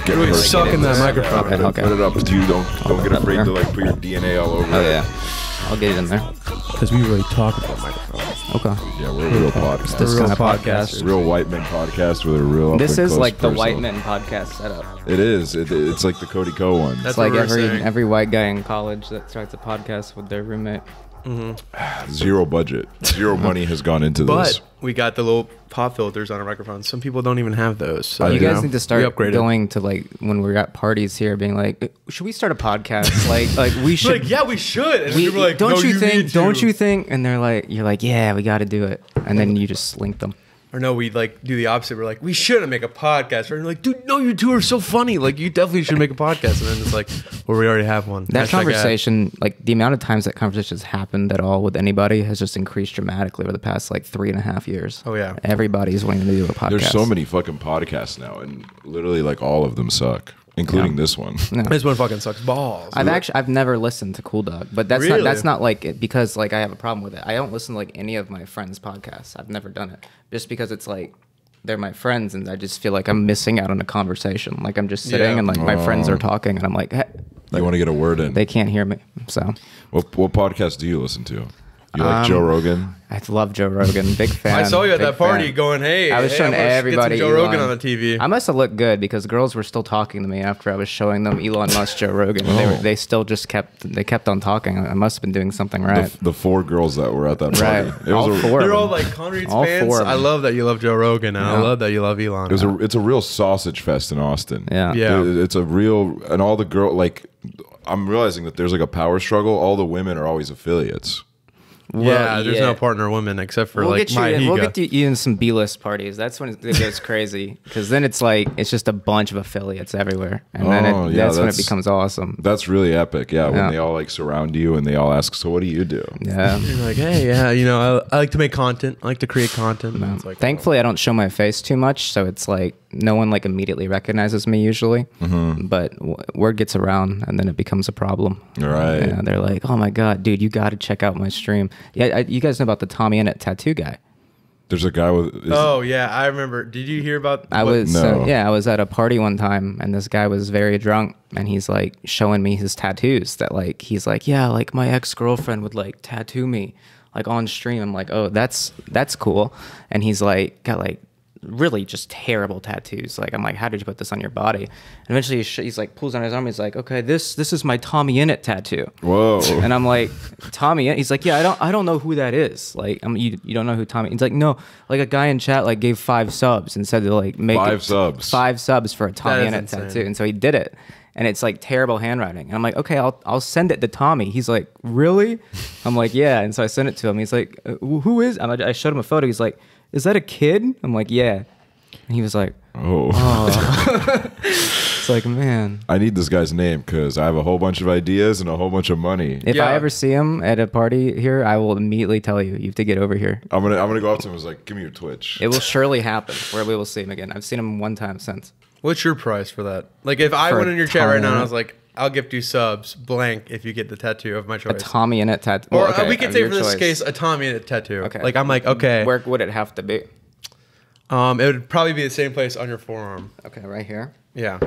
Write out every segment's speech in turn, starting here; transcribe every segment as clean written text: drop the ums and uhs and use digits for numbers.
get really sucking that microphone. Okay. Put it up. You don't get afraid to like put your DNA all over. Oh yeah, I'll get it in there. Because we really talk about microphones. Okay. Yeah, we're a real podcast. This kind of podcast. Real white men podcast with a real. This is like the person. white men podcast setup. It is. It's like the Cody Co one. It's like every white guy in college that starts a podcast with their roommate. Zero budget. Zero money has gone into this. But we got the little pop filters on our microphones. Some people don't even have those. So, you guys need to start going to like when we're at parties here, being like, "Should we start a podcast?" like we should. Like, yeah, we should. And we, like, don't no, you think? Don't to. you think? And they're like, "You're like, yeah, we got to do it." And then you just link them. Or no, we like do the opposite. We're like, we shouldn't make a podcast. Or like, dude, no, you two are so funny. Like, you definitely should make a podcast. And then it's like, well, we already have one. That conversation, like the amount of times that conversation has happened at all with anybody has just increased dramatically over the past like 3.5 years. Oh yeah, everybody's wanting to do a podcast. There's so many fucking podcasts now, and literally like all of them suck. Including this one. No. This one fucking sucks balls. I've never listened to COOLDOG, but that's not like it because like I have a problem with it. I don't listen to like any of my friends' podcasts. I've never done it just because it's like they're my friends and I just feel like I'm missing out on a conversation. Like I'm just sitting and like my friends are talking and I'm like, hey, you want to get a word in. They can't hear me. So what podcast do you listen to? You like Joe Rogan? I love Joe Rogan. Big fan. I saw you at that party going, hey, I was showing everybody Joe Rogan on the TV. I must have looked good because girls were still talking to me after I was showing them Elon Musk, Joe Rogan. They still just kept on talking. I must have been doing something right. The 4 girls that were at that party. Right. It was they're all like ConnorEatsPants. I love that you love Joe Rogan and I love that you love Elon. It's a real sausage fest in Austin. Yeah. It's a real, and all the girl, like, I'm realizing that there's like a power struggle. All the women are always affiliates. Well, there's no partner women except for we'll get you in some B-list parties. That's when it gets crazy because then it's like it's just a bunch of affiliates everywhere, and then that's when it becomes awesome. That's really epic. Yeah, when they all like surround you and they all ask, "So what do you do?" Yeah, you're like, "Hey, yeah, you know, I like to make content. I like to create content." No. Like, thankfully, I don't show my face too much, so it's like no one like immediately recognizes me usually. But word gets around, and then it becomes a problem. Right? Yeah, they're like, "Oh my god, dude, you got to check out my stream." Yeah, you guys know about the Tommy Innit tattoo guy. There's a guy with. Yeah, I remember. Did you hear about? I was at a party one time, and this guy was very drunk, and he's like showing me his tattoos. That like he's like, yeah, like my ex-girlfriend would like tattoo me, like on stream. I'm like, oh, that's cool. And he's like got like really just terrible tattoos. Like I'm like, how did you put this on your body? And eventually he's like pulls on his arm. He's like, okay, this is my Tommy Innit tattoo. Whoa. And I'm like, Tommy Innit? He's like, yeah, I don't know who that is. Like you don't know who Tommy. He's like, no, like a guy in chat like gave 5 subs and said to like make 5 subs 5 subs for a Tommy Innit tattoo. And so he did it. And it's like terrible handwriting. And I'm like, okay, I'll send it to Tommy. He's like, really? I'm like, yeah. And so I sent it to him. He's like, who is? And I showed him a photo. He's like, is that a kid? I'm like, yeah. And he was like, oh. It's like, man. I need this guy's name because I have a whole bunch of ideas and a whole bunch of money. If I ever see him at a party here, I will immediately tell you. You have to get over here. I'm gonna go up to him and was like, give me your Twitch. It will surely happen where we will see him again. I've seen him one time since. What's your price for that? Like if I went in your chat right now and I was like, I'll gift you subs blank if you get the tattoo of my choice. A Tommy Innit tattoo. Or we could say for this case, a Tommy Innit tattoo. Okay. Like I'm like, okay. Where would it have to be? It would probably be the same place on your forearm. Okay, right here? Yeah.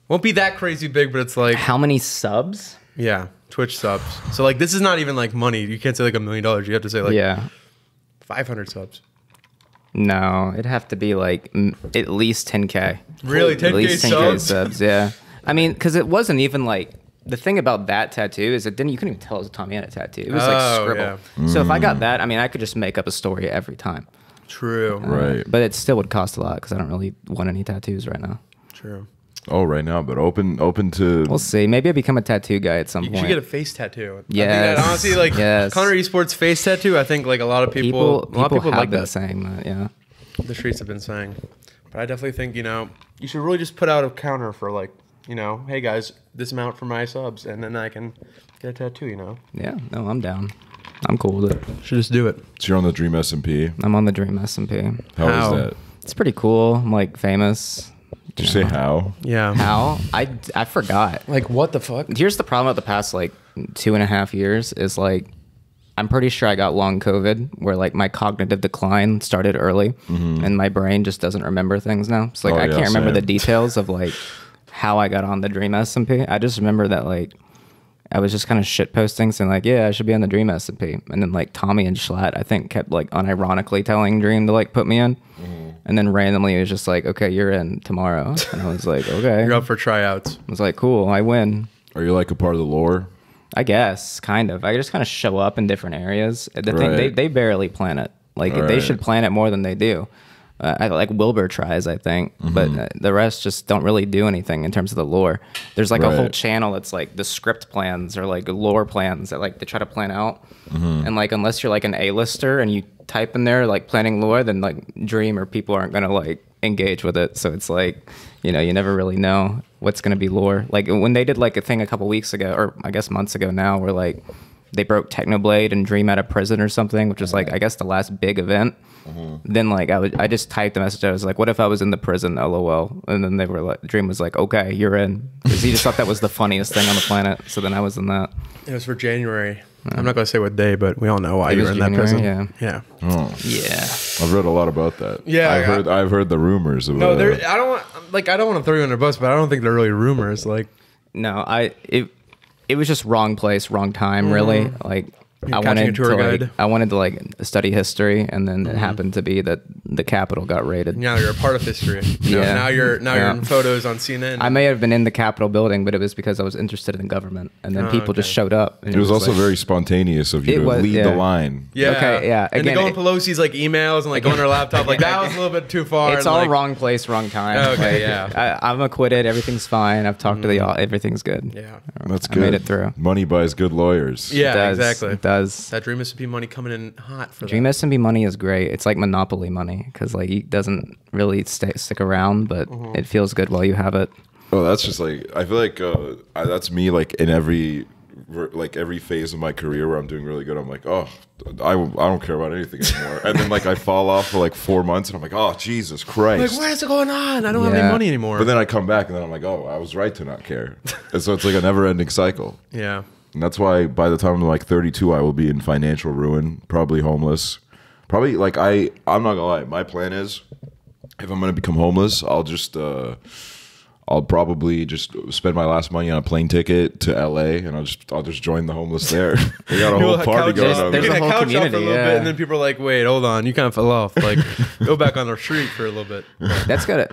Won't be that crazy big, but it's like... How many subs? Yeah, Twitch subs. So like this is not even like money. You can't say like $1 million. You have to say like 500 subs. No, it'd have to be like at least 10K. Really? 10K at least 10K subs? subs, yeah. I mean, because it wasn't even like... The thing about that tattoo is you couldn't even tell it was a Tommy Innit tattoo. It was like scribble. Yeah. So if I got that, I mean, I could just make up a story every time. True. Right. But it still would cost a lot because I don't really want any tattoos right now. True. Oh, right now, but open to... We'll see. Maybe I become a tattoo guy at some point. You should get a face tattoo. Yeah. I think that, honestly, like ConnorEatsPants face tattoo, I think like a lot of people like that. Saying that, yeah. The streets have been saying. But I definitely think, you know, you should really just put out a counter for like, you know, hey guys, this amount for my subs, and then I can get a tattoo, you know? Yeah, no, I'm down. I'm cool with it. Should just do it. So you're on the DreamSMP? I'm on the DreamSMP. How is that? It's pretty cool. I'm like famous. Did you say how? Yeah. How? I forgot. Like what the fuck? Here's the problem with the past like 2.5 years is like I'm pretty sure I got long COVID where like my cognitive decline started early and my brain just doesn't remember things now. So like I can't remember the details of like how I got on the DreamSMP. I just remember that like I was just kind of shit posting saying like, yeah, I should be on the DreamSMP. And then like Tommy and Jschlatt, I think, kept like unironically telling Dream to like put me in. And then randomly it was just like, okay, you're in tomorrow. And I was like, okay. You're up for tryouts. I was like, cool, I win. Are you like a part of the lore? I guess, kind of. I just kind of show up in different areas. The thing, they barely plan it. Like they should plan it more than they do. I like Wilbur tries, I think, but the rest just don't really do anything in terms of the lore. There's like a whole channel that's like the script plans or like lore plans that like they try to plan out. And like unless you're like an A-lister and you type in there like planning lore, then like Dream or people aren't gonna like engage with it. So it's like, you know, you never really know what's gonna be lore. Like when they did like a thing a couple weeks ago, or I guess months ago now, where like they broke Technoblade and Dream out of prison or something, which was like I guess the last big event. Then like I just typed the message. I was like, what if I was in the prison, LOL? And then they were like, Dream was like, okay, you're in, because he just thought that was the funniest thing on the planet. So then I was in that. It was for January. I'm not gonna say what day, but we all know why you were in that prison. Yeah. Oh. Yeah. I've read a lot about that. Yeah, I've heard the rumors about. No, I don't want to throw you under the bus, but I don't think they're really rumors. Like, no, it was just wrong place, wrong time. Really, like. I wanted to like study history, and then it happened to be that the Capitol got raided. Now you're a part of history. Now you're in photos on CNN. I may have been in the Capitol building, but it was because I was interested in the government, and then people just showed up. And it was also like, very spontaneous of you to lead the line. Yeah. Okay. Yeah. Again, and to go on Pelosi's like emails and like go on her laptop, like that was a little bit too far. It's all wrong place, wrong time. Okay. Yeah. I'm acquitted. Everything's fine. I've talked to everything's good. Yeah. That's good. I made it through. Money buys good lawyers. Yeah. Exactly. It does. That DreamSMP money coming in hot for DreamSMP money is great. It's like Monopoly money because like it doesn't really stick around, but it feels good while you have it. Oh, that's just like I feel like that's me like in every phase of my career where I'm doing really good. I'm like, oh, I don't care about anything anymore. And then like I fall off for like 4 months, and I'm like, oh Jesus Christ, like what is going on? I don't have any money anymore. But then I come back, and then I'm like, oh, I was right to not care. And so it's like a never-ending cycle. Yeah. And that's why by the time I'm like 32, I will be in financial ruin, probably homeless. Probably like I'm not gonna lie. My plan is, if I'm gonna become homeless, I'll probably just spend my last money on a plane ticket to LA, and I'll just join the homeless there. We got a whole party going on. There's a whole community, for a little bit, and then people are like, "Wait, hold on, you kind of fell off. Like, go back on the street for a little bit." That's gotta.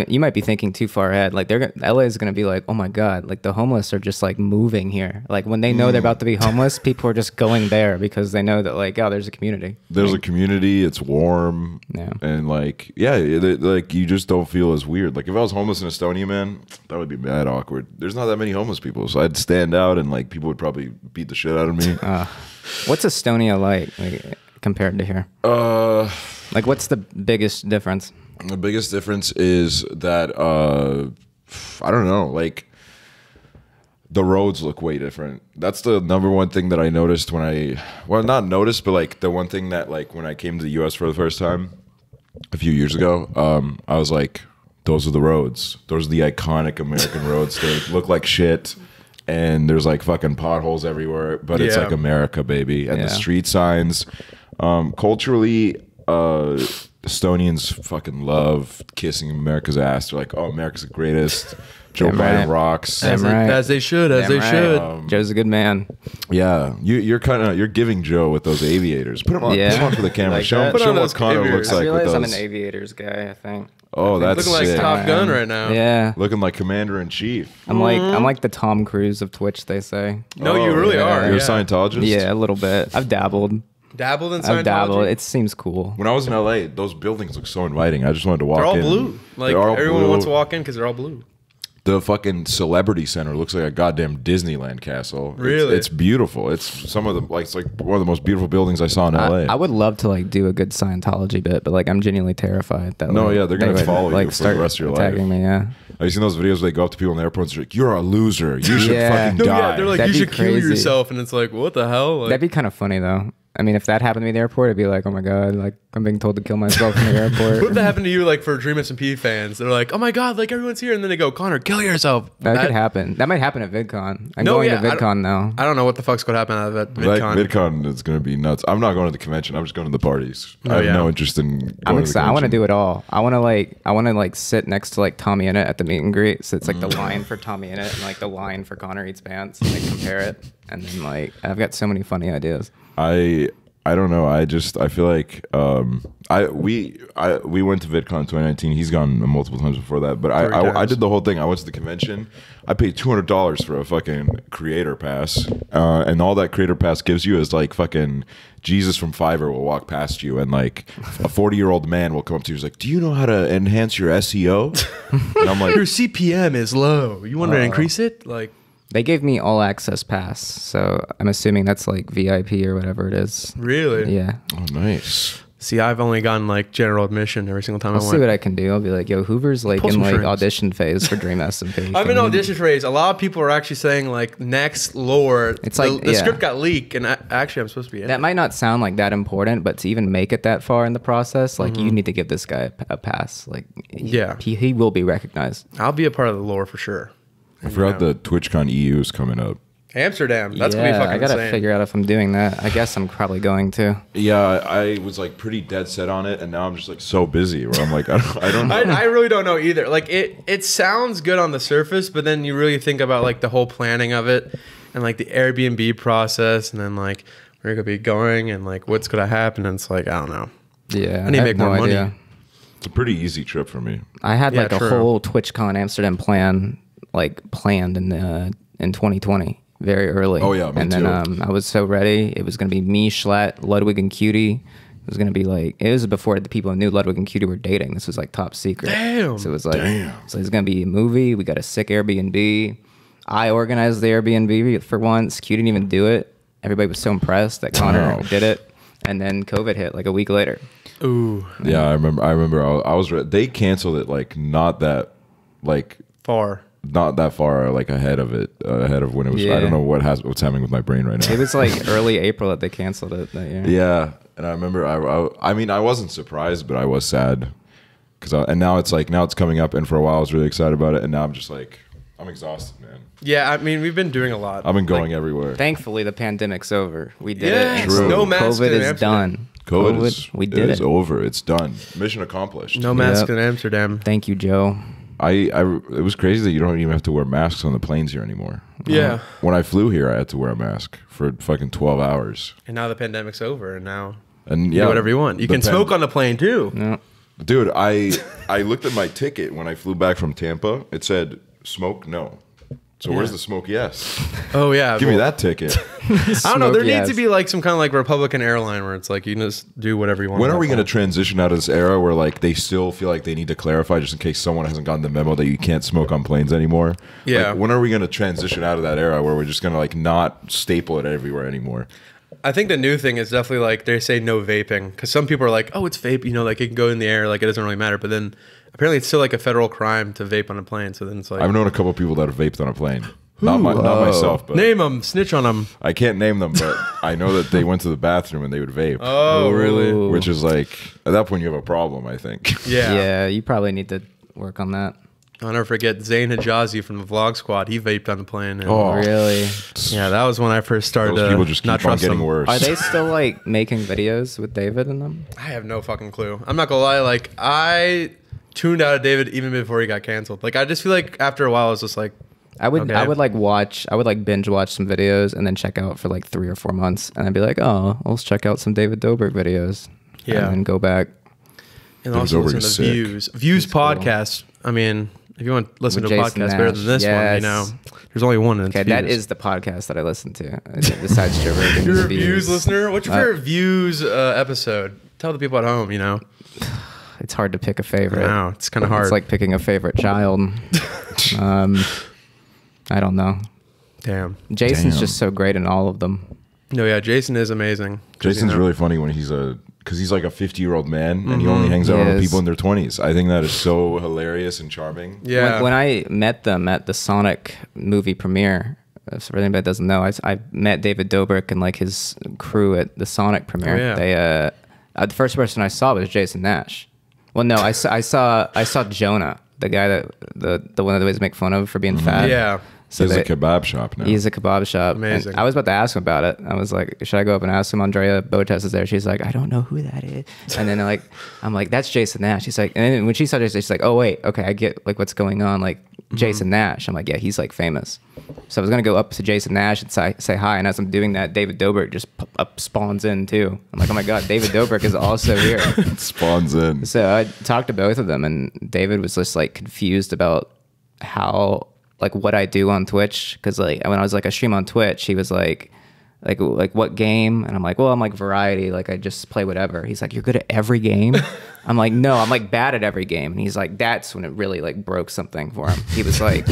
You might be thinking too far ahead. Like LA is gonna be like, oh my god, like the homeless are just like moving here. Like when they know they're about to be homeless, people are just going there because they know that like, oh, there's a community. There's a community. It's warm. Yeah. And like, like you just don't feel as weird. Like if I was homeless in Estonia, man, that would be mad awkward. There's not that many homeless people, so I'd stand out, and like people would probably beat the shit out of me. What's Estonia like compared to here? Like what's the biggest difference? The biggest difference is that I don't know, like the roads look way different. That's the number one thing that I noticed not noticed, but like the one thing that like when I came to the US for the first time a few years ago, I was like, those are the roads. Those are the iconic American roads. They look like shit, and there's like fucking potholes everywhere, but it's like America, baby. And the street signs, culturally, Estonians fucking love kissing America's ass. They're like, oh, America's the greatest. Joe Biden rocks. As they should. Joe's a good man. Yeah, you're giving Joe with those aviators. Put him on, put him on for the camera. Like show him what Connor looks like with those. I'm an aviators guy, I think. Oh, that's looking sick. like Top Gun right now. Yeah, looking like Commander in Chief. I'm like the Tom Cruise of Twitch, they say. No, you really are. You're a Scientologist? Yeah, a little bit. I've dabbled. Dabbled in Scientology? It seems cool. When I was in LA, those buildings look so inviting. I just wanted to walk in. They're all blue. Like everyone wants to walk in because they're all blue. The fucking Celebrity Center looks like a goddamn Disneyland castle. Really? It's beautiful. It's some of the it's like one of the most beautiful buildings I saw in LA. I would love to like do a good Scientology bit, but like I'm genuinely terrified that they're gonna follow you for the rest of your life. Attacking me, yeah. Have you seen those videos where they go up to people in the airports and they're like, you're a loser. You should fucking die. They're like, That'd you should be kill crazy. yourself, and it's like, what the hell? Like, That'd be kind of funny though. I mean, if that happened to me at the airport, I'd be like, oh my God, like I'm being told to kill myself in the airport. What if that happened to you, like for DreamSMP fans? They're like, oh my God, like everyone's here. And then they go, Connor, kill yourself. That could happen. That might happen at VidCon. I'm going to VidCon now. I don't know what the fuck's going to happen out of that VidCon. Like, VidCon is going to be nuts. I'm not going to the convention. I'm just going to the parties. I have no interest in going I'm to excited. I want to do it all. I want to sit next to like Tommy Innit at the meet and greet. So it's like the line for Tommy Innit and like the line for ConnorEatsPants, and like compare it. And then like I've got so many funny ideas. I don't know. I feel like we went to VidCon 2019. He's gone multiple times before that, but I did the whole thing. I went to the convention. I paid $200 for a fucking creator pass, and all that creator pass gives you is like fucking Jesus from Fiverr will walk past you, and like a 40-year-old man will come up to you. He's like, "Do you know how to enhance your SEO?" And I'm like, "Your CPM is low. You want to increase it?" Like. They gave me all access pass, so I'm assuming that's like VIP or whatever it is. Really? Yeah. Oh, nice. See, I've only gotten like general admission every single time I went. I'll see what I can do. I'll be like, yo, Hoover's like in like audition phase for DreamSMP. I'm in audition phase. A lot of people are actually saying like next lore. It's like the script got leaked, and actually I'm supposed to be in. That might not sound like that important, but to even make it that far in the process, like you need to give this guy a pass. Like, he will be recognized. I'll be a part of the lore for sure. I forgot the TwitchCon EU is coming up. Amsterdam. That's gonna be fucking I gotta insane. figure out if I'm doing that. I guess I'm probably going to. Yeah, I was like pretty dead set on it, and now I'm just like so busy where I'm like, I don't know. I really don't know either. Like it sounds good on the surface, but then you really think about like the whole planning of it and like the Airbnb process, and then like where you're gonna be going and like what's gonna happen, and it's like I don't know. Yeah, I need to make more money. It's a pretty easy trip for me. I had like a whole TwitchCon Amsterdam planned in 2020, very early. Oh yeah, me and too. then I was so ready. It was gonna be me, Jschlatt, Ludwig, and Cutie. It was gonna be like it was before the people who knew Ludwig and Cutie were dating. This was like top secret. Damn. So it was like, so it's gonna be a movie. We got a sick Airbnb. I organized the Airbnb for once. Cutie didn't even do it. Everybody was so impressed that Connor did it, and then COVID hit like a week later. Ooh. Yeah, I remember. I was. They canceled it like not that far. Not that far like ahead of when it was. I don't know what's happening with my brain right now. It was like early April that they canceled it that year. Yeah, and I remember I mean I wasn't surprised, but I was sad and now it's coming up, and for a while I was really excited about it, and now I'm just like I'm exhausted, man. Yeah, I mean we've been doing a lot. I've been going everywhere. Thankfully, the pandemic's over. We did it. True. No masks. COVID is done. We did it. It's over. It's done. Mission accomplished. No masks in Amsterdam. Thank you, Joe. It was crazy that you don't even have to wear masks on the planes here anymore. Yeah. When I flew here, I had to wear a mask for fucking 12 hours. And now the pandemic's over, and now you do whatever you want. You can smoke on the plane too. No. Dude, I looked at my ticket when I flew back from Tampa. It said smoke no. So where's the smoke yes? Oh yeah. Give me that ticket. I don't know. There needs to be like some kind of like Republican airline where it's like you can just do whatever you want. When are we going to transition out of this era where like they still feel like they need to clarify just in case someone hasn't gotten the memo that you can't smoke on planes anymore? Yeah. Like, when are we going to transition out of that era where we're just going to like not staple it everywhere anymore? I think the new thing is definitely like they say no vaping, because some people are like, oh, it's vape, you know, like it can go in the air, like it doesn't really matter. But then apparently it's still like a federal crime to vape on a plane. So then it's like I've known a couple of people that have vaped on a plane. Not myself, but name them, snitch on them. I can't name them, but I know that they went to the bathroom and they would vape. Oh, really? Which is like at that point you have a problem, I think. Yeah. Yeah, you probably need to work on that. I'll never forget Zayn Hijazi from the Vlog Squad. He vaped on the plane. And Really? Yeah, that was when I first started Those people just not keep on trust getting them. worse. Are they still like making videos with David in them? I have no fucking clue. I'm not gonna lie. Like I tuned out of David even before he got canceled. Like I just feel like after a while I was just like, I would binge watch some videos and then check out for like 3 or 4 months, and I'd be like, oh, let's check out some David Dobrik videos. Yeah. And then go back. and also listen to Views podcast. I mean, if you want to listen to a podcast better than this one, you know, there's only one. Okay, that is the podcast that I listen to besides Joe Rogan. You're a Views listener. What's your favorite Views episode? Tell the people at home. You know, it's hard to pick a favorite. No, it's kind of hard. It's like picking a favorite child. I don't know. Damn. Jason's just so great in all of them. No, yeah, Jason is amazing. Jason's really funny when because he's like a 50-year-old man and he only hangs out with people in their 20s. I think that is so hilarious and charming. Yeah. When I met them at the Sonic movie premiere for anybody that doesn't know, I met David Dobrik and like his crew at the Sonic premiere. Oh, yeah. They the first person I saw was Jason Nash. Well, no, I saw Jonah, the guy that the one that always make fun of for being fat. Yeah. So he's a kebab shop now. He's a kebab shop. Amazing. And I was about to ask him about it. I was like, should I go up and ask him? Andrea Botes is there. She's like, I don't know who that is. And then I'm like, that's Jason Nash. She's like, and then when she saw Jason, she's like, oh wait, okay, I get like what's going on. Like Jason Nash. I'm like, yeah, he's like famous. So I was gonna go up to Jason Nash and say hi. And as I'm doing that, David Dobrik just spawns in too. I'm like, oh my god, David Dobrik is also here. Spawns in. So I talked to both of them, and David was just like confused about how. Like what I do on Twitch, because like when I was like I stream on Twitch, he was like what game? And I'm like, well, I'm like variety, like I just play whatever. He's like, you're good at every game? I'm like, no, I'm like bad at every game. And he's like, that's when it really like broke something for him. He was like,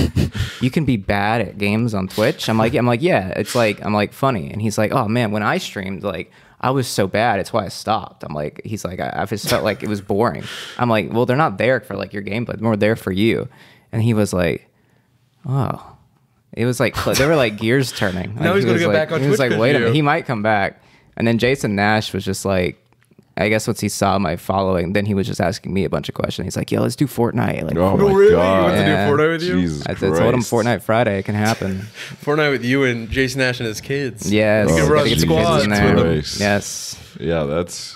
you can be bad at games on Twitch? I'm like, yeah, it's like I'm like funny. And he's like, oh man, when I streamed, like I was so bad, it's why I stopped. I'm like, he's like, I just felt like it was boring. I'm like, well, they're not there for like your gameplay, they're more there for you. And he was like, oh, it was like they were like gears turning. Like, now he's gonna go like, back on Twitch. He was like, wait a minute, he might come back. And then Jason Nash was just like, I guess once he saw my following, then he was just asking me a bunch of questions. He's like, yo, let's do Fortnite. Like, oh oh, my really? god! You want to do Fortnite with you? Jesus I Christ. told him Fortnite Friday, it can happen. Fortnite with you and Jason Nash and his kids. Yes, You can Oh, run gotta get the squads kids in there. Christ. Yes. Yeah, that's.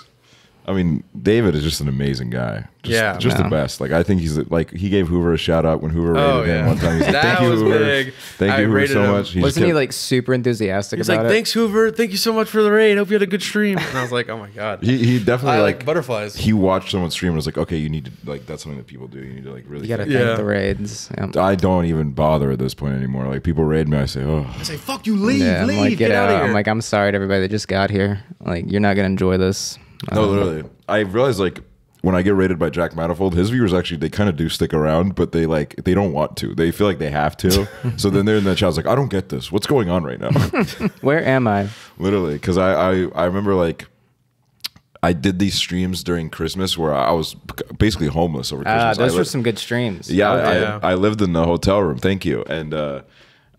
I mean, David is just an amazing guy. Just No. the best. Like I think he's like he gave Hooverr a shout out when Hooverr rated him one time. He's like, That thank you, was Hooverr. big. Thank I you, Hooverr, rated so him. much. Wasn't he like super enthusiastic He's about like, it? thanks, Hooverr. Thank you so much for the raid. Hope you had a good stream. And I was like, oh my god. He definitely I like like butterflies. He watched someone stream and was like, okay, you need to like that's something that people do. You need to like really. You gotta think. thank the raids. Yeah. I don't even bother at this point anymore. Like people raid me, I say, oh. I say, fuck you, leave, Yeah, I'm leave, like, get out of here. I'm like, I'm sorry to everybody that just got here. Like, you're not gonna enjoy this. No, literally. I realized like when I get rated by Jack Manifold, his viewers actually they kind of do stick around, but they don't want to. They feel like they have to. So then they're in the chat. I was like, I don't get this. What's going on right now? Where am I? Literally, because I remember like I did these streams during Christmas where I was basically homeless over Christmas. Those were some good streams. Yeah, I lived in the hotel room. Thank you. And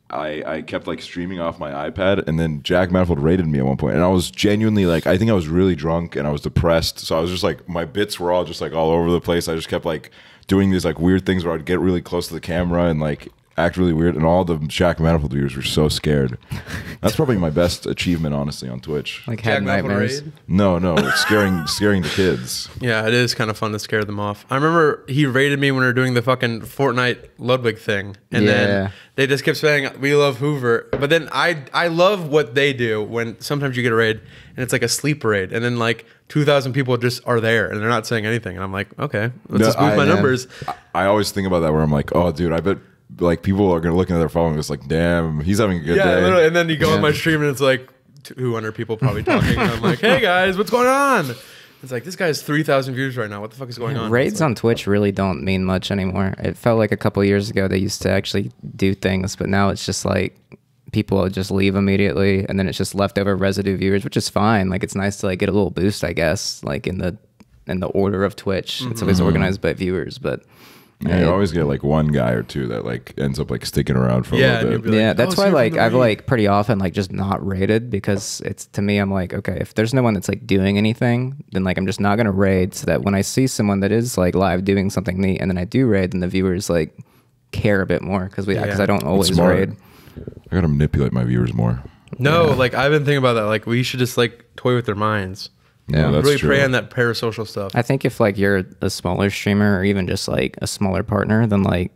I kept like streaming off my iPad, and then Jack Manifold rated me at one point, and I was genuinely like, I think I was really drunk and I was depressed, so I was just like, my bits were all just like all over the place. I just kept like doing these like weird things where I'd get really close to the camera and like act really weird, and all the Jack Manifold viewers were so scared. That's probably my best achievement, honestly, on Twitch. Like Jack had Manifold nightmares. raid? No, scaring the kids. Yeah, it is kind of fun to scare them off. I remember he raided me when we were doing the fucking Fortnite Ludwig thing. And then they just kept saying, we love Hooverr. But then I love what they do when sometimes you get a raid and it's like a sleep raid. And then like 2,000 people just are there and they're not saying anything. And I'm like, okay, let's just boost my numbers. I always think about that where I'm like, oh, dude, I bet like people are gonna look at their phone and it's like, damn, he's having a good day. Literally. And then you go on my stream and it's like 200 people probably talking. And I'm like, hey guys, what's going on? It's like, this guy has 3,000 views right now. What the fuck is going on? Raids like, on Twitch really don't mean much anymore. It felt like a couple of years ago they used to actually do things, but now it's just like people just leave immediately, and then it's just leftover residue viewers, which is fine. Like it's nice to like get a little boost, I guess, like in the order of Twitch. It's always organized by viewers, but yeah, you always get like one guy or two that like ends up like sticking around for a little bit. Like, yeah, that's oh, why so like I've raid. like pretty often like just not raided, because it's, to me, I'm like, okay, if there's no one that's like doing anything, then like I'm just not gonna raid, so that when I see someone that is like live doing something neat and then I do raid, then the viewers like care a bit more, because I don't always smart. raid. I gotta manipulate my viewers more. No, like I've been thinking about that. Like we should just like toy with their minds. Yeah, that's really true. prey on that parasocial stuff. I think if like you're a smaller streamer or even just like a smaller partner, then like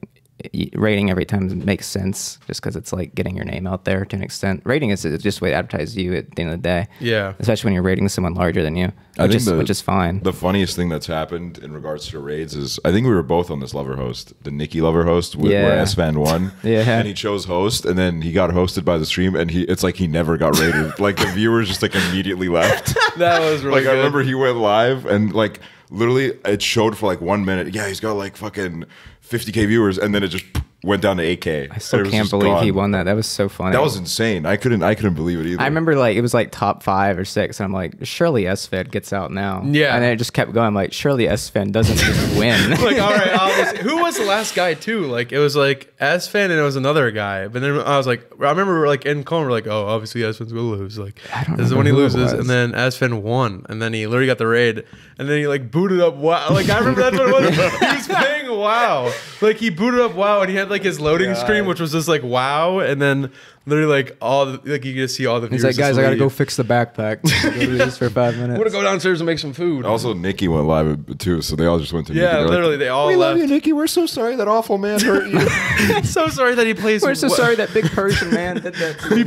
rating every time makes sense, just because it's like getting your name out there to an extent. Rating is just a way to advertise you at the end of the day. Yeah. Especially when you're rating someone larger than you, I think which is fine. The funniest thing that's happened in regards to raids is I think we were both on this Lover host, the Nikki Lover host, where S-Fan won. Yeah. And he chose host, and then he got hosted by the stream, and it's like he never got rated. Like the viewers just like immediately left. That was really like good. I remember he went live and like literally it showed for like 1 minute. Yeah, he's got like fucking 50K viewers, and then it just went down to 8K. I still can't believe he won that. That was so funny. That was insane. I couldn't believe it either. I remember like it was like top 5 or 6, and I'm like, surely S-Fan gets out now. Yeah. And then it just kept going. I'm like, surely S-Fan doesn't just win. Like, all right, who was the last guy too? Like it was like Esfan and it was another guy. But then I was like, I remember like in Con, we're like, oh, obviously Esfan's gonna lose. Like this is when he loses, and then Esfan won, and then he literally got the raid, and then he like booted up WoW. Like I remember that's what it was. He was playing WoW. Like he booted up WoW, and he had like his loading screen, which was just like WoW, and then literally like like you get to see all the viewers. He's like, guys, I gotta go fix the backpack. Go do this for 5 minutes. I'm gonna go downstairs and make some food. Also, Nikki went live too, so they all just went to Nikki. Yeah, literally, they all we left. love you, Nikki. We're so sorry that awful man hurt you. So sorry that he plays. We're so sorry that big Persian man did that to you.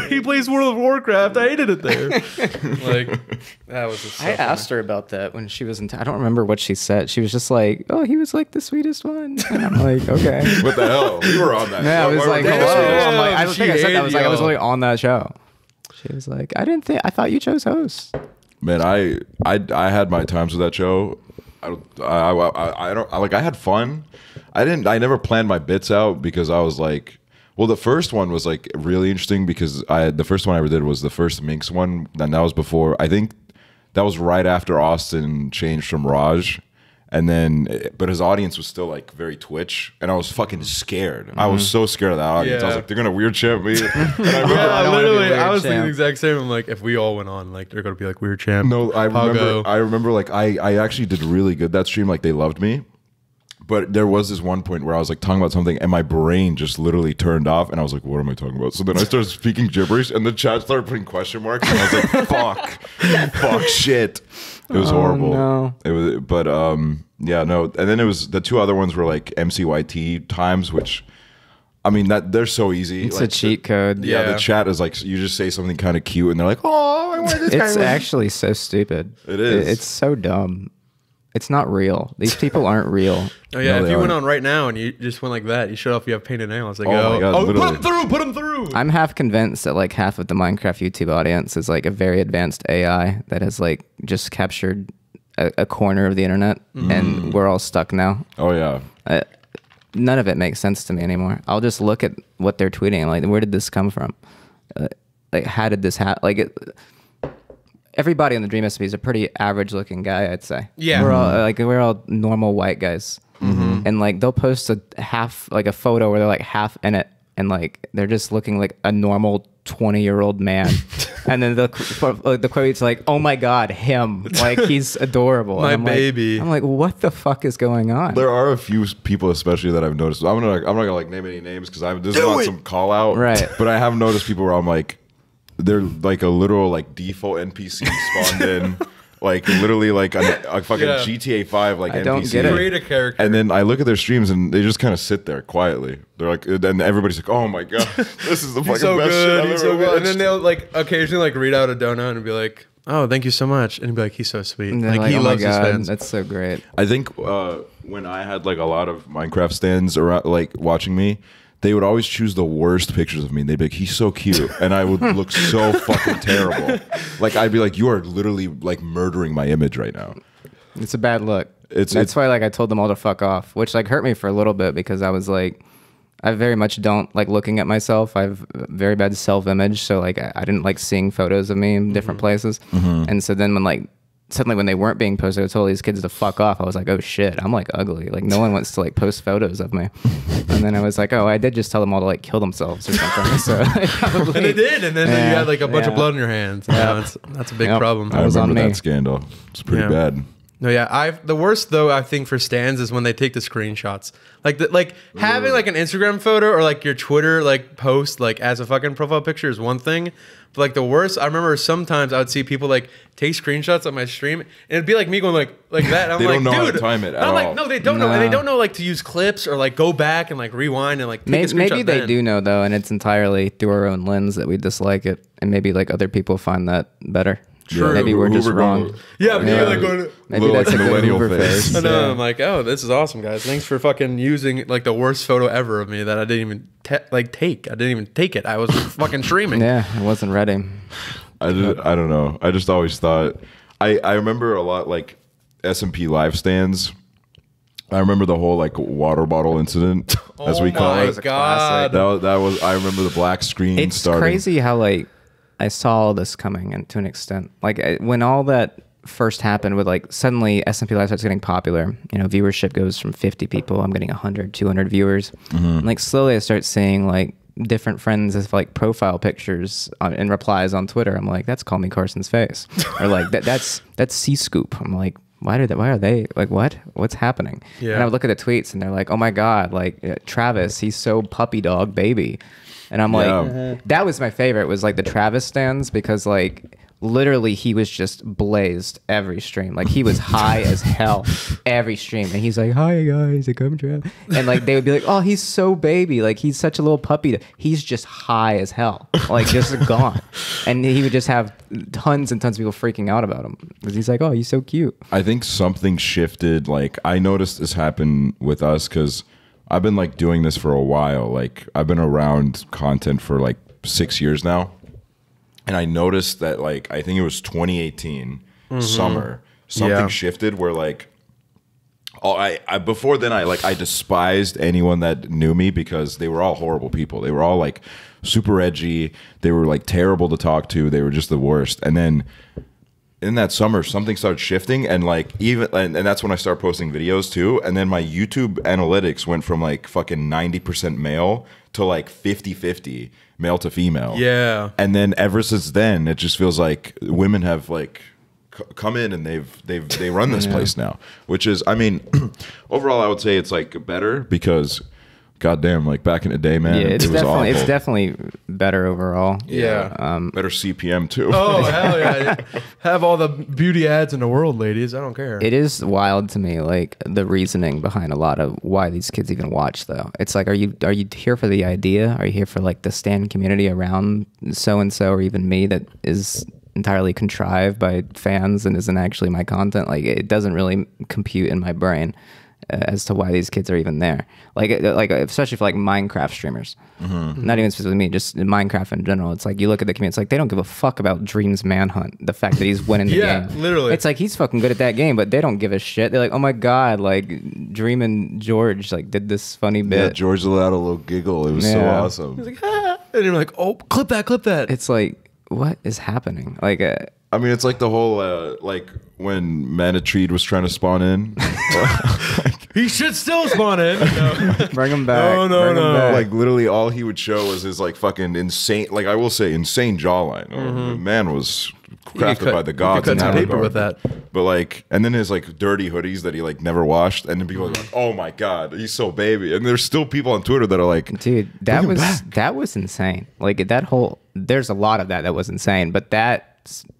He plays World of Warcraft. I hated it there. Like that was just so I asked her about that when she was in I don't remember what she said. She was just like, oh, he was like the sweetest one. And I'm like, okay. What the hell? You were on that. Yeah, I was like, hello. I'm like, I don't think I said that. I was like, I was y'all. literally on that show. She was like, I thought you chose host. Man, I had my times with that show. I had fun. I never planned my bits out because I was like, well, the first one was like really interesting because the first one I ever did was the first Minx one, and that was before, I think that was right after Austin changed from Raj. And then, but his audience was still like very Twitch, and I was fucking scared. I was so scared of that audience. I was like, they're gonna weird champ me. And I remember, I was thinking the exact same. I'm like, if we all went on, like they're gonna be like weird champ. No, I remember like I actually did really good that stream. Like they loved me. But there was this one point where I was like talking about something and my brain just literally turned off and I was like, what am I talking about? So then I started speaking gibberish and the chat started putting question marks and I was like, fuck, shit. It was horrible. No. It was, but yeah, no. And then it was the two other ones were like MCYT times, which I mean that they're so easy. It's like, a cheat code. Yeah, the chat is like you just say something kind of cute and they're like, oh, I want this. It's actually so stupid. It is. It's so dumb. It's not real. These people aren't real. Oh yeah, No, if you went aren't. on right now and you just went like that, you showed off you have painted nails. Like, Oh my God, literally. put them through. I'm half convinced that like half of the Minecraft YouTube audience is like a very advanced AI that has like just captured a corner of the internet, and we're all stuck now. Oh yeah. None of it makes sense to me anymore. I'll just look at what they're tweeting. Like, where did this come from? Like, how did this happen? Like, everybody on the DreamSMP is a pretty average-looking guy, I'd say. Yeah. We're all normal white guys, and like they'll post a photo where they're like half in it, and like they're just looking like a normal 20-year-old man, and then the quote's like, "Oh my God, him! Like he's adorable." My and baby. I'm like, what the fuck is going on? There are a few people, especially that I've noticed. I'm not gonna like name any names because this is not some call out, Right. But I have noticed people where I'm like, they're like a literal like default NPC spawned in, like literally like a fucking GTA 5 like I NPC. don't get it. Create a character. And then I look at their streams and they just kind of sit there quietly. They're like, and everybody's like, "Oh my God, this is the fucking He's so best good. shit He's I've so ever good. watched." And then they'll like occasionally like read out a donut and be like, "Oh, thank you so much," and he'd be like, "He's so sweet." And they're Like he "Oh my loves his God, fans. That's so great. I think when I had like a lot of Minecraft stands around, like watching me, they would always choose the worst pictures of me. They'd be like, "He's so cute," and I would look so fucking terrible. Like I'd be like, "You are literally like murdering my image right now." It's a bad look. It's why like I told them all to fuck off, which like hurt me for a little bit because I was like, I very much don't like looking at myself. I have very bad self-image, so like I didn't like seeing photos of me in different places. And so then when like suddenly when they weren't being posted, I told these kids to fuck off. I was like, oh shit, I'm like ugly. Like no one wants to like post photos of me. And then I was like, oh, I did just tell them all to like kill themselves or something. So And they did, and then you had like a bunch of blood in your hands. Yeah, that's a big problem. That was I on remember me. that scandal. It's pretty bad. No, yeah, the worst though I think for stands is when they take the screenshots. Like having like an Instagram photo or like your Twitter like post like as a fucking profile picture is one thing. But like the worst, I remember sometimes I would see people like take screenshots of my stream and it'd be like me going like that. And I'm They like, don't know how to dude, time it at I'm like, all. no, they don't know, and they don't know like to use clips or like go back and like rewind and like take a screenshot. Maybe they then. do know though, and it's entirely through our own lens that we dislike it, and maybe like other people find that better. True. Maybe we're just Hooverr wrong. going- Yeah, maybe like going to, Maybe Little, that's like, a good millennial Hooverr face. face. I know. Yeah. I'm like, oh, this is awesome, guys. Thanks for fucking using like the worst photo ever of me that I didn't even take. I didn't even take it. I was fucking streaming. Yeah, I wasn't ready. I don't know. I just always thought I remember a lot like SMP live stands. I remember the whole like water bottle incident, as we call my it. God. That was. I remember the black screen It's starting. crazy how like I saw all this coming, and to an extent, like when all that first happened with like suddenly SMP Lifestyle starts getting popular. You know, viewership goes from 50 people. I'm getting 100, 200 viewers. And like slowly I start seeing like different friends as like profile pictures and replies on Twitter. I'm like, that's Call Me Carson's face. Or like that's C-Scoop. I'm like, why are they like, what's happening? Yeah. And I would look at the tweets and they're like, oh my God, like Travis, he's so puppy dog baby. And I'm like, that was my favorite, was like the Travis stands, because like literally he was just blazed every stream. Like he was high as hell every stream. And he's like, hi guys, I come Travis. And like they would be like, oh, he's so baby. Like he's such a little puppy. He's just high as hell. Like just gone. And he would just have tons and tons of people freaking out about him. Because he's like, oh, he's so cute. I think something shifted. Like I noticed this happen with us because I've been like doing this for a while. Like I've been around content for like 6 years now. And I noticed that, like, I think it was 2018 summer, something shifted where, like, I before then I despised anyone that knew me because they were all horrible people. They were all like super edgy. They were like terrible to talk to. They were just the worst. And then in that summer, something started shifting, and like and that's when I started posting videos too. And then my YouTube analytics went from like fucking 90% male to like 50-50 male to female. Yeah. And then ever since then, it just feels like women have like come in and they run this place now, which is, I mean, overall I would say it's like better because goddamn, like back in the day, man, Yeah, it was awful. it's definitely better overall. Yeah. Better CPM too. Oh, hell yeah. Have all the beauty ads in the world, ladies. I don't care. It is wild to me, like the reasoning behind a lot of why these kids even watch though. It's like, are you here for the idea? Are you here for like the stan community around so-and-so or even me that is entirely contrived by fans and isn't actually my content? Like it doesn't really compute in my brain as to why these kids are even there. Like especially for like Minecraft streamers. Not even specifically me, just Minecraft in general. It's like you look at the community, it's like they don't give a fuck about Dream's Manhunt, the fact that he's winning the game. Literally. It's like he's fucking good at that game, but they don't give a shit. They're like, oh my God, like Dream and George like did this funny bit. Yeah, George let out a little giggle. It was so awesome. He's like, ah. And you're like, oh, clip that. It's like, what is happening? Like I mean, it's like the whole, like, when Manatreed was trying to spawn in. He should still spawn in. No. Bring him back. No. Like, literally all he would show was his, like, fucking insane, like, I will say, insane jawline. The man was crafted by the gods. You could in cut some that paper regard. with that. But, like, and then his, like, dirty hoodies that he, like, never washed. And then people are like, oh, my God, he's so baby. And there's still people on Twitter that are like, dude, that was insane. Like, that whole, there's a lot of that was insane. But that,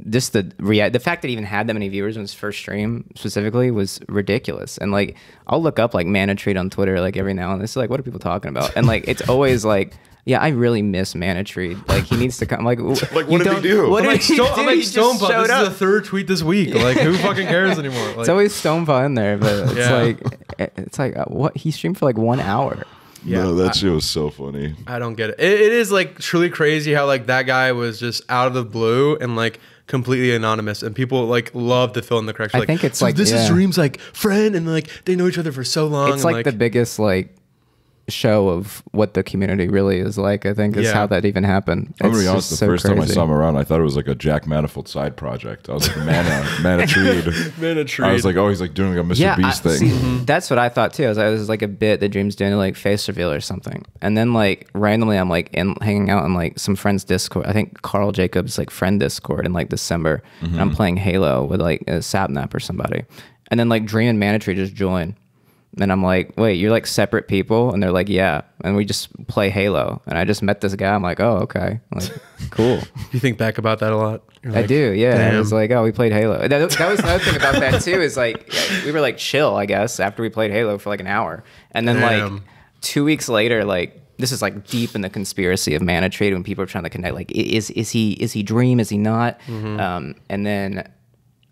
just the fact that he even had that many viewers on his first stream specifically was ridiculous. And like I'll look up like Manatreed on Twitter like every now and then. It's like, what are people talking about? And like it's always like, yeah, I really miss Manatreed. Like he needs to come. Like what did he do? What did he do? I'm like He just Stonepot. showed This up. is the third tweet this week. Like who fucking cares anymore? Like, It's always Stonepot in there, but Yeah. it's like what he streamed for like 1 hour. Yeah, no, that shit was so funny. I don't get it. It is like truly crazy how like that guy was just out of the blue and like completely anonymous, and people like love to fill in the cracks. I Like, think it's so like, this yeah. is Dream's like friend, and like they know each other for so long. It's and, like the biggest like show of what the community really is like. I think is how that even happened. I'm gonna be It's honest. The just so first time I crazy. saw him around, I thought it was like a Jack Manifold side project. I was like, Manatreed. Manatreed. I was like, oh, he's like doing like a Mr. Beast thing. See, that's what I thought too. I was like, this is like a bit that Dream's doing, like face reveal or something. And then like randomly, I'm like hanging out in like some friend's Discord. I think Carl Jacobs like friend Discord in like December. And I'm playing Halo with like a Sapnap or somebody. And then like Dream and Manatreed just join. And I'm like, wait, you're like separate people? And they're like, yeah. And we just play Halo. And I just met this guy. I'm like, oh, okay. I'm like, cool. You think back about that a lot? You're I like, do, yeah. damn. I was like, oh, we played Halo. That was another thing about that too. Is like we were like chill, I guess, after we played Halo for like an hour, and then like 2 weeks later, like this is like deep in the conspiracy of Manatreed when people are trying to connect. Like, is he Dream? Is he not? And then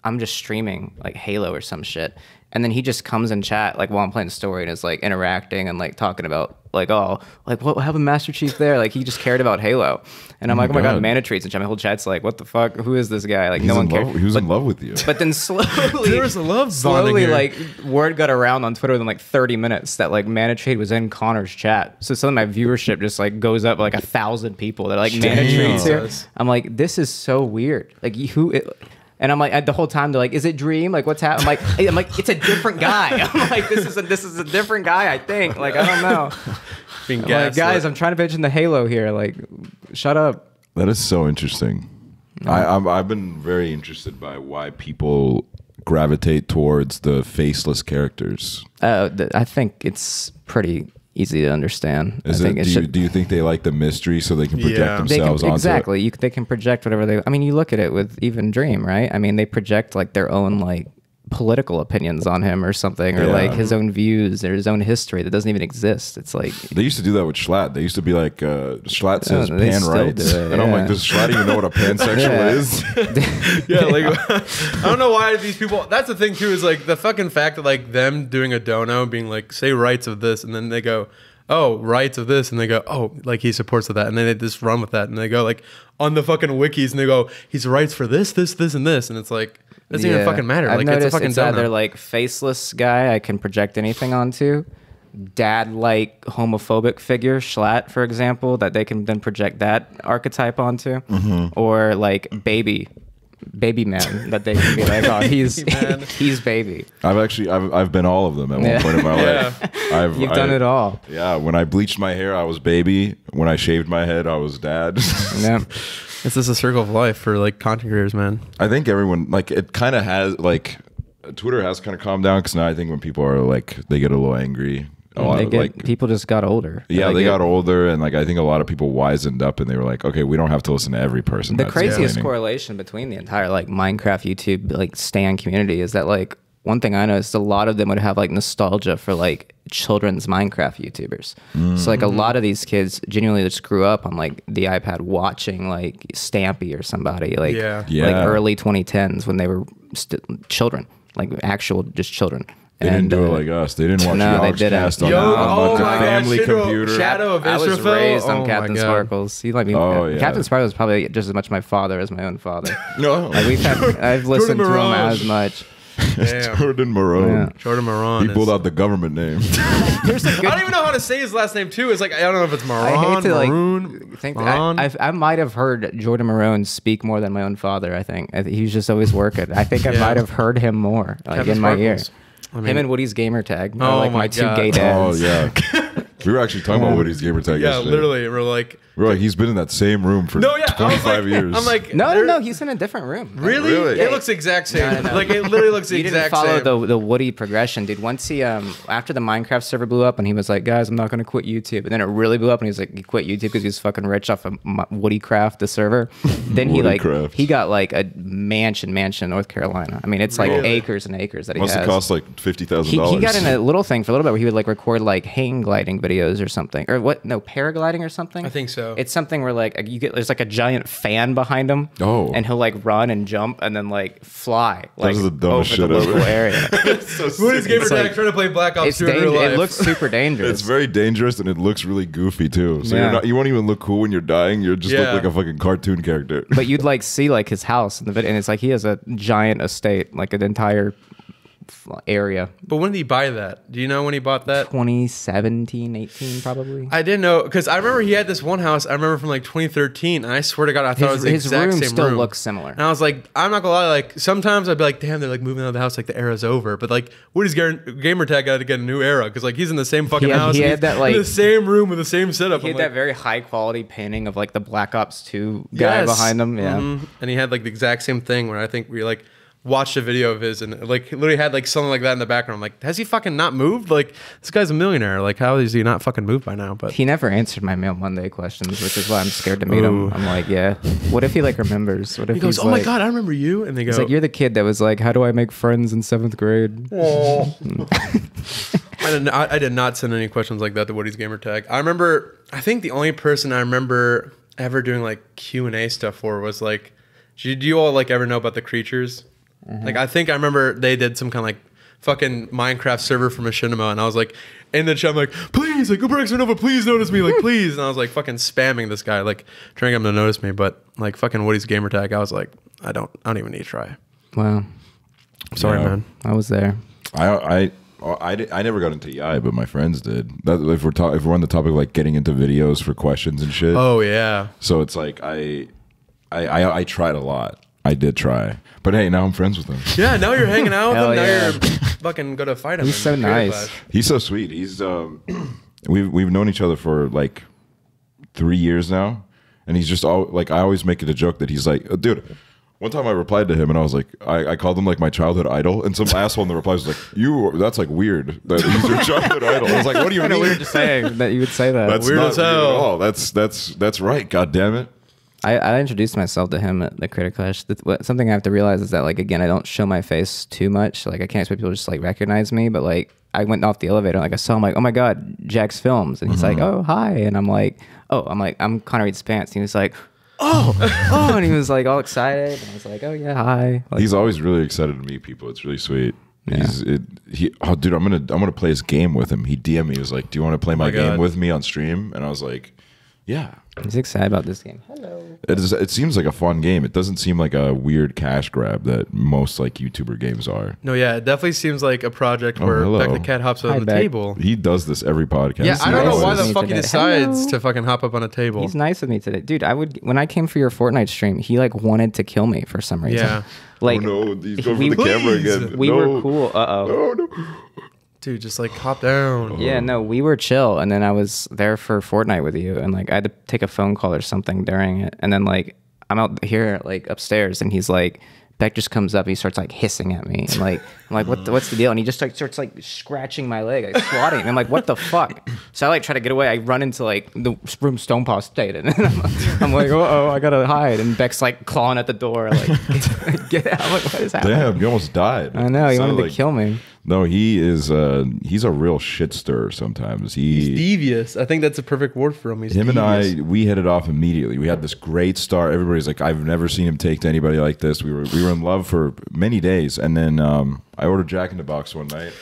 I'm just streaming like Halo or some shit. And then he just comes in chat like while I'm playing the story and is like interacting and like talking about like, oh, like what happened, Master Chief there? Like he just cared about Halo. And I'm like, oh my God, Manatreed's in chat. My whole chat's like, what the fuck? Who is this guy? Like no one cared. He was in love with you. But then slowly, There was a love bonding slowly, here. like word got around on Twitter within like 30 minutes that like Manatreed was in Connor's chat. So some of my viewership just like goes up like 1,000 people that are like Manatreed's here. I'm like, this is so weird. Like And I'm like, the whole time they're like, "Is it Dream? Like, what's happening?" I'm like, it's a different guy. I'm like, this is a different guy. I think. Like, I don't know. Being like, guys, I'm trying to mention the Halo here. Like, shut up. That is so interesting. I've been very interested by why people gravitate towards the faceless characters. I think it's pretty easy to understand. Do you think they like the mystery so they can project themselves onto exactly. it? They can project whatever they. I mean, you look at it with even Dream, right? I mean, they project like their own like political opinions on him or something, or like his own views or his own history that doesn't even exist. It's like they used to do that with Jschlatt. They used to be like, Jschlatt says pan rights, and I'm like, does Jschlatt even know what a pansexual is? Yeah, like I don't know why these people. That's the thing too, is like the fucking fact that like them doing a dono being like, say rights of this, and then they go, oh, rights of this, and they go, oh, like he supports of that, and then they just run with that, and they go like on the fucking wikis, and they go, he's rights for this, this, this, and this, and it's like. Doesn't even fucking matter. I've like noticed it's a fucking it's either like faceless guy I can project anything onto, dad like homophobic figure, Jschlatt, for example, that they can then project that archetype onto, or like baby man that they can be like, oh, he's baby. I've been all of them at one point in my life. You've done it all. Yeah, when I bleached my hair, I was baby. When I shaved my head, I was dad. Yeah. This is a circle of life for like content creators, man. I think everyone like it kind of has like Twitter has kind of calmed down because now I think when people are like they get a little angry. People just got older. Yeah, they got older, and like I think a lot of people wisened up, and they were like, okay, we don't have to listen to every person. The craziest correlation between the entire like Minecraft YouTube like stan community is that like one thing I noticed, a lot of them would have like nostalgia for like children's Minecraft YouTubers. So like a lot of these kids genuinely just grew up on like the iPad watching like Stampy or somebody like early 2010s when they were children, like actual just children. They didn't do it like us. They didn't watch Yogscast on the family computer. Shadow of Israel. I was raised on Captain Sparkles. He like me. Captain Sparkles was probably just as much my father as my own father. No, like I've listened to him as much. Jordan Marone. Yeah. Jordan Marone. He pulled out the government name. I don't even know how to say his last name too. It's like I don't know if it's Marone. I hate to like think I might have heard Jordan Marone speak more than my own father. I think he was just always working. I think I might have heard him more like Kevin in Sparkles. my ear. I mean, him and Woody's gamer tag. Oh like my God. two gay dads. Oh yeah. We were actually talking about Woody's gamer tag yesterday. Literally, we're like, he's been in that same room for 25 years. I'm like, no, he's in a different room. Really? Yeah. It looks the exact same. No. Like it literally looks the You exact didn't same. follow the Woody progression, dude. Once he after the Minecraft server blew up and he was like, guys, I'm not gonna quit YouTube, and then it really blew up and he was like, he quit YouTube because he was fucking rich off of Woodycraft, the server. Then he got like a mansion in North Carolina. I mean, it's like acres and acres that he has. Must have cost like $50,000. He got in a little thing for a little bit where he would like record like hang gliding videos or something, or what? No, paragliding or something. I think so. It's something where like there's like a giant fan behind him. Oh. And he'll like run and jump and then like fly like Those are the dumbest over the shit local ever. area. Woody's gamer tag like- trying to play Black Ops It's 2 in real life. it looks super dangerous. It's very dangerous and it looks really goofy too. So Yeah. you won't even look cool when you're dying. You just look like a fucking cartoon character. But you'd like see like his house in the video, and it's like he has a giant estate, like an entire area. But when did he buy that? Do you know when he bought that? 2017, 18 probably. I didn't know because I remember he had this one house. I remember from like 2013, and I swear to God, I thought it was the his exact room same still room. looks similar. And I was like, I'm not gonna lie. Like sometimes I'd be like, damn, they're like moving out of the house. Like the era's over. But like Woody's gamer tag got to get a new era because like he's in the same fucking house. He and had he's that, like- in the same room with the same setup. He had I'm like, that very high quality painting of like the Black Ops 2 guy behind him. Yeah. And he had like the exact same thing where I think we like watched a video of his and like literally had like something like that in the background. I'm like, has he fucking not moved? Like this guy's a millionaire. Like how is he not fucking moved by now? But He never answered my Mail Monday questions, which is why I'm scared to meet him. I'm like, yeah. What if he like remembers? What if he goes, he's oh my like, God, I remember you. And they go, It's like, you're the kid that was like, how do I make friends in 7th grade? I did not send any questions like that to Woody's gamer tag. I think the only person I remember ever doing like Q&A stuff for was like, do you all like ever know about the creatures? Like I think I remember they did some kind of like fucking Minecraft server for Machinima, and I was like in the chat, I'm like, please, like Uber Nova, please notice me, like please. And I was like fucking spamming this guy, like trying to get him to notice me, but like fucking Woody's gamer tag, I was like, I don't even need to try. Wow. Sorry, man. I was there. I never got into EI, but my friends did. That, if we're on the topic of like getting into videos for questions and shit. Oh yeah. So it's like I tried a lot. I did try. But hey, now I'm friends with him. Yeah, now you're hanging out with Hell him. Now yeah. you're fucking gonna fight him. He's so in Creative nice. Class. He's so sweet. He's we've known each other for like 3 years now, and he's just all like, I always make it a joke that he's like, dude. One time I replied to him and I was like, I called him like my childhood idol, and some asshole in the reply was like, that's like weird that he's your childhood idol. I was like, what do you mean? Weird to say that you would say that. That's Weird not as weird at hell. all. That's right. God damn it. I introduced myself to him at the Creative Clash. Something I have to realize is that, like, again, I don't show my face too much. Like, I can't expect people to just like recognize me, but like, I went off the elevator, like I saw him, like, oh my god, Jack's Films, and he's like, oh hi, and I'm like, I'm ConnorEatsPants, and he was like, oh, and he was like all excited, and I was like, oh yeah, hi. Like, He's always really excited to meet people. It's really sweet. Yeah. Dude, I'm gonna play his game with him. He DM'd me. He was like, "Do you want to play my game God. with me on stream?" And I was like, "Yeah." he's excited about this game. Hello. It seems like a fun game. It doesn't seem like a weird cash grab that most like YouTuber games are. No, yeah, it definitely seems like a project where hello. Beck the cat hops Hi, on the Beck. table. He does this every podcast. Yeah, I don't know why the Nice. fuck he Today. decides Hello. to fucking hop up on a table. He's nice with me today, dude. When I came for your Fortnite stream, he like wanted to kill me for some reason. Yeah. Like, Oh no, he's going we- for the camera Please. again. we No. were cool. No, no. Dude, just like hop down. Yeah, no, we were chill, and then I was there for Fortnite with you, and like I had to take a phone call or something during it, and then like I'm out here like upstairs, and he's like, Beck just comes up, and he starts like hissing at me, and like I'm like, what's the deal? And he just like starts like scratching my leg, like swatting, and I'm like, what the fuck? So I like try to get away. I run into like the room Stonepaw stayed in, and I'm like, oh, I gotta hide, and Beck's like clawing at the door, like get out. I'm like, what is happening? Damn, you almost died. I know, he So, wanted like, to kill me. No, he is. He's a real shit stirrer sometimes. He's devious. I think that's a perfect word for him. He's Him devious. and I, we hit it off immediately. We had this great start. Everybody's like, I've never seen him take to anybody like this. We were in love for many days, and then I ordered Jack in the Box one night.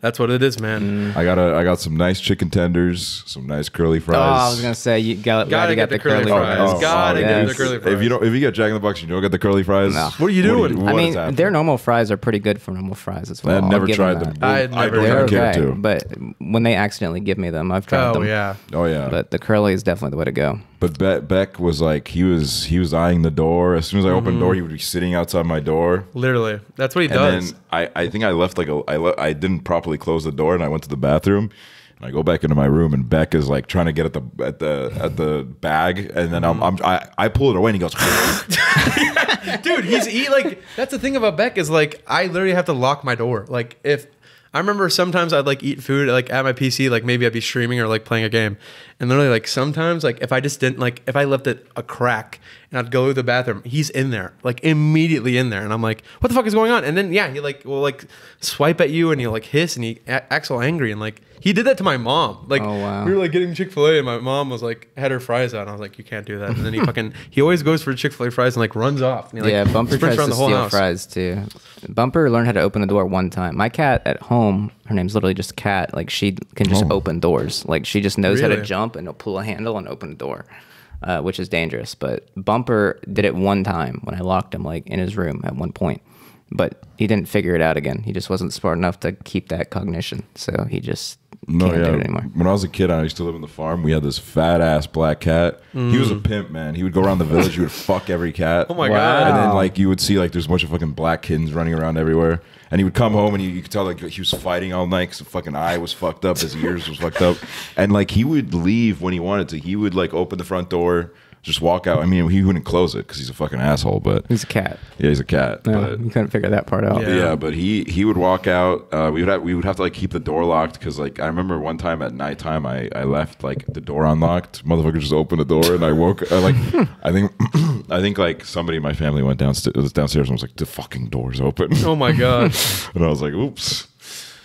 That's what it is, man. I got some nice chicken tenders, some nice curly fries. Oh, I was gonna say you gotta get the curly fries. Gotta get the curly fries. If you get Jack in the Box, you don't get the curly fries. No. What are you doing? I what mean, is happening? their normal fries are pretty good for normal fries as well. I've I'll never give tried them. them. that. I had never don't They're even care okay, to. but when they accidentally give me them, I've tried Oh them. yeah. Oh yeah. But the curly is definitely the way to go. But Beck was like, he was eyeing the door. As soon as I opened the door, he would be sitting outside my door. Literally. That's what he And does. then I think I left I didn't properly close the door, and I went to the bathroom. And I go back into my room, and Beck is like trying to get at the bag, and then I pull it away, and he goes, Dude, he like that's the thing about Beck is like I literally have to lock my door. Like if I remember sometimes I'd like eat food like at my PC, like maybe I'd be streaming or like playing a game. And literally like sometimes like if I just didn't like if I left it a crack and I'd go to the bathroom, he's in there, like immediately in there. And I'm like, what the fuck is going on? And then yeah, he like will like swipe at you and he'll like hiss and he acts all angry and like he did that to my mom. Like Oh, wow. we were like getting Chick-fil-A and my mom was like had her fries out and I was like, you can't do that. And then he always goes for Chick-fil-A fries and like runs off. And he, like, Yeah, Bumper sprints tries to steal fries too. Bumper learned how to open the door one time. My cat at home, her name's literally just Cat. Like she can just open doors. Like she just knows how to Really? jump and pull a handle and open the door, which is dangerous. But Bumper did it one time when I locked him like in his room at one point. But he didn't figure it out again. He just wasn't smart enough to keep that cognition. So he just can't do it anymore. When I was a kid, I used to live on the farm. We had this fat ass black cat. He was a pimp, man. He would go around the village. He would fuck every cat. Oh my Wow. god. And then like you would see like there's a bunch of fucking black kittens running around everywhere. And he would come home and you could tell like he was fighting all night because the fucking eye was fucked up, his ears was fucked up. And like he would leave when he wanted to. He would like open the front door, just walk out. I mean, he wouldn't close it because he's a fucking asshole. But He's a cat. yeah, he's a cat. No, But you couldn't figure that part out. Yeah. yeah, but he would walk out. We would have to like keep the door locked because like I remember one time at nighttime I left like the door unlocked. Motherfucker just opened the door and I woke. I think like somebody in my family went downstairs and was like, the fucking door's open. Oh my god. And I was like, oops.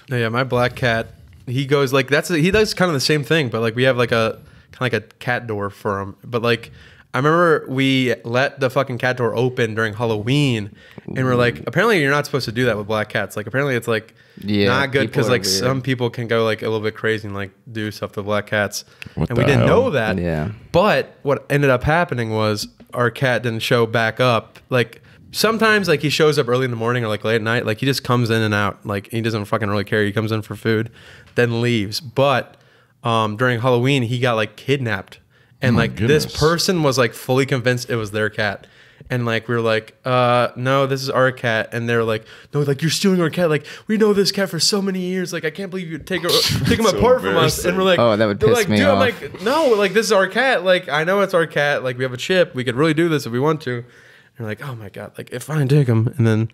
No, yeah, my black cat, he goes like he does kind of the same thing, but like we have like a kind of like a cat door for him. But like I remember we let the fucking cat door open during Halloween, and we're like, apparently you're not supposed to do that with black cats. Like apparently it's like not good people because are like weird. some people can go like a little bit crazy and like do stuff to black cats, What and we the didn't hell? know that. Yeah. But what ended up happening was our cat didn't show back up. Like sometimes like he shows up early in the morning or like late at night. Like he just comes in and out. Like he doesn't fucking really care. He comes in for food, then leaves. But during Halloween he got like kidnapped. And my like this goodness. person was like fully convinced it was their cat. And like we were like, no, this is our cat. And they're like, no, like you're stealing our cat. Like we know this cat for so many years. Like I can't believe you take him So apart from us. And we're like, Oh, that would piss like, me dude, off. I'm like, no, like this is our cat. Like I know it's our cat. Like we have a chip. We could really do this if we want to. And we're like, oh my god, like if I take him. And then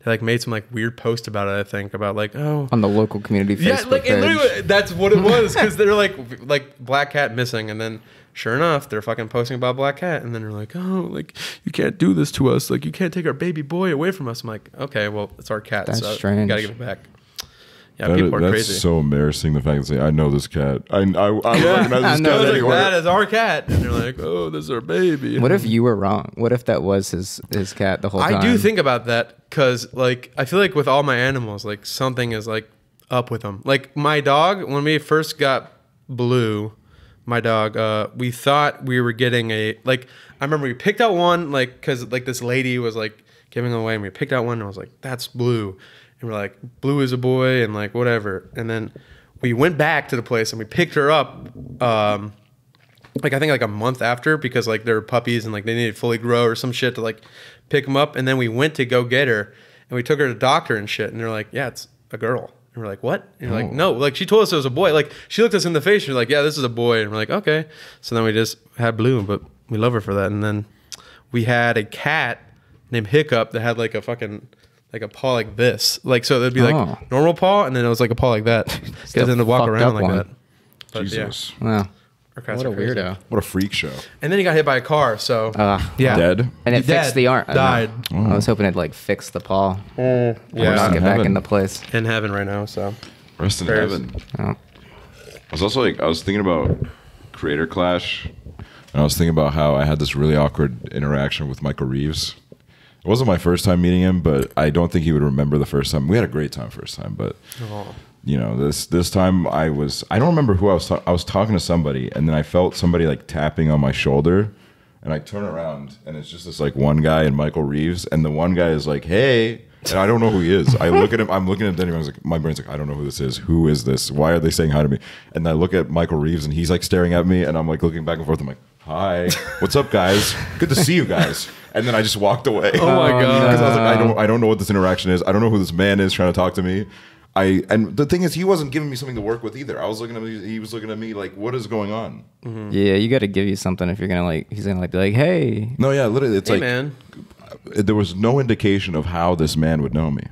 they like made some like weird post about it. I think about like, oh, On the local community Facebook yeah, like page. and literally that's what it was because they're like black cat missing, and then sure enough they're fucking posting about black cat, and then they're like, oh, like you can't do this to us, like you can't take our baby boy away from us. I'm like, okay, well it's our cat, That's so strange. gotta give it back. Yeah, That people is- are that's crazy. so embarrassing. The fact that say, I know this cat. I recognize I this know cat that like, anywhere. that is our cat, and they're like, oh, this is our baby. What if you were wrong? What if that was his cat the whole time? I do think about that because, like, I feel like with all my animals, like, something is, like, up with them. Like, my dog, when we first got Blue, my dog, we thought we were getting I remember we picked out one, like, because, like, this lady was, like, giving away, and we picked out one, and I was like, that's Blue. And we're like, Blue is a boy, and, like, whatever. And then we went back to the place, and we picked her up, like I think like a month after, because like they were puppies and like they needed to fully grow or some shit to like pick them up. And then we went to go get her, and we took her to the doctor and shit, and they're like, yeah, it's a girl. And we're like, what? And we're like, no, like she told us it was a boy. Like she looked us in the face, she's like, yeah, this is a boy. And we're like, okay. So then we just had Blue, but we love her for that. And then we had a cat named Hiccup that had like a fucking like a paw like this, like so it'd be like normal paw, and then it was like a paw like that. Because then to walk around like that. But, Jesus. Wow. our cats What a are crazy. weirdo. What a freak show. And then he got hit by a car, so yeah, Dead? And it Dead. fixed the arm. Died. I was hoping it'd like fix the paw. Yeah, Just get in back heaven. into place. in heaven right now. So Rest in Prayers. heaven. Oh. I was also like, I was thinking about Creator Clash, and I was thinking about how I had this really awkward interaction with Michael Reeves. It wasn't my first time meeting him, but I don't think he would remember the first time. We had a great time first time, but you know, this time I don't remember who I was. I was talking to somebody, and then I felt somebody like tapping on my shoulder, and I turn around, and it's just this like one guy and Michael Reeves, and the one guy is like, "Hey." And I don't know who he is. I look at him. I'm looking at him. I was like, my brain's like, I don't know who this is. Who is this? Why are they saying hi to me? And I look at Michael Reeves, and he's like staring at me, and I'm like looking back and forth. I'm like, hi, what's up, guys? Good to see you guys. And then I just walked away. Oh my God. Because I was like, I don't know what this interaction is. I don't know who this man is trying to talk to me. And the thing is, he wasn't giving me something to work with either. I was looking at me. He was looking at me like, what is going on? Yeah, you got to give you something if you're gonna like. He's gonna like be like, hey. No, yeah, literally, it's hey like man, there was no indication of how this man would know me.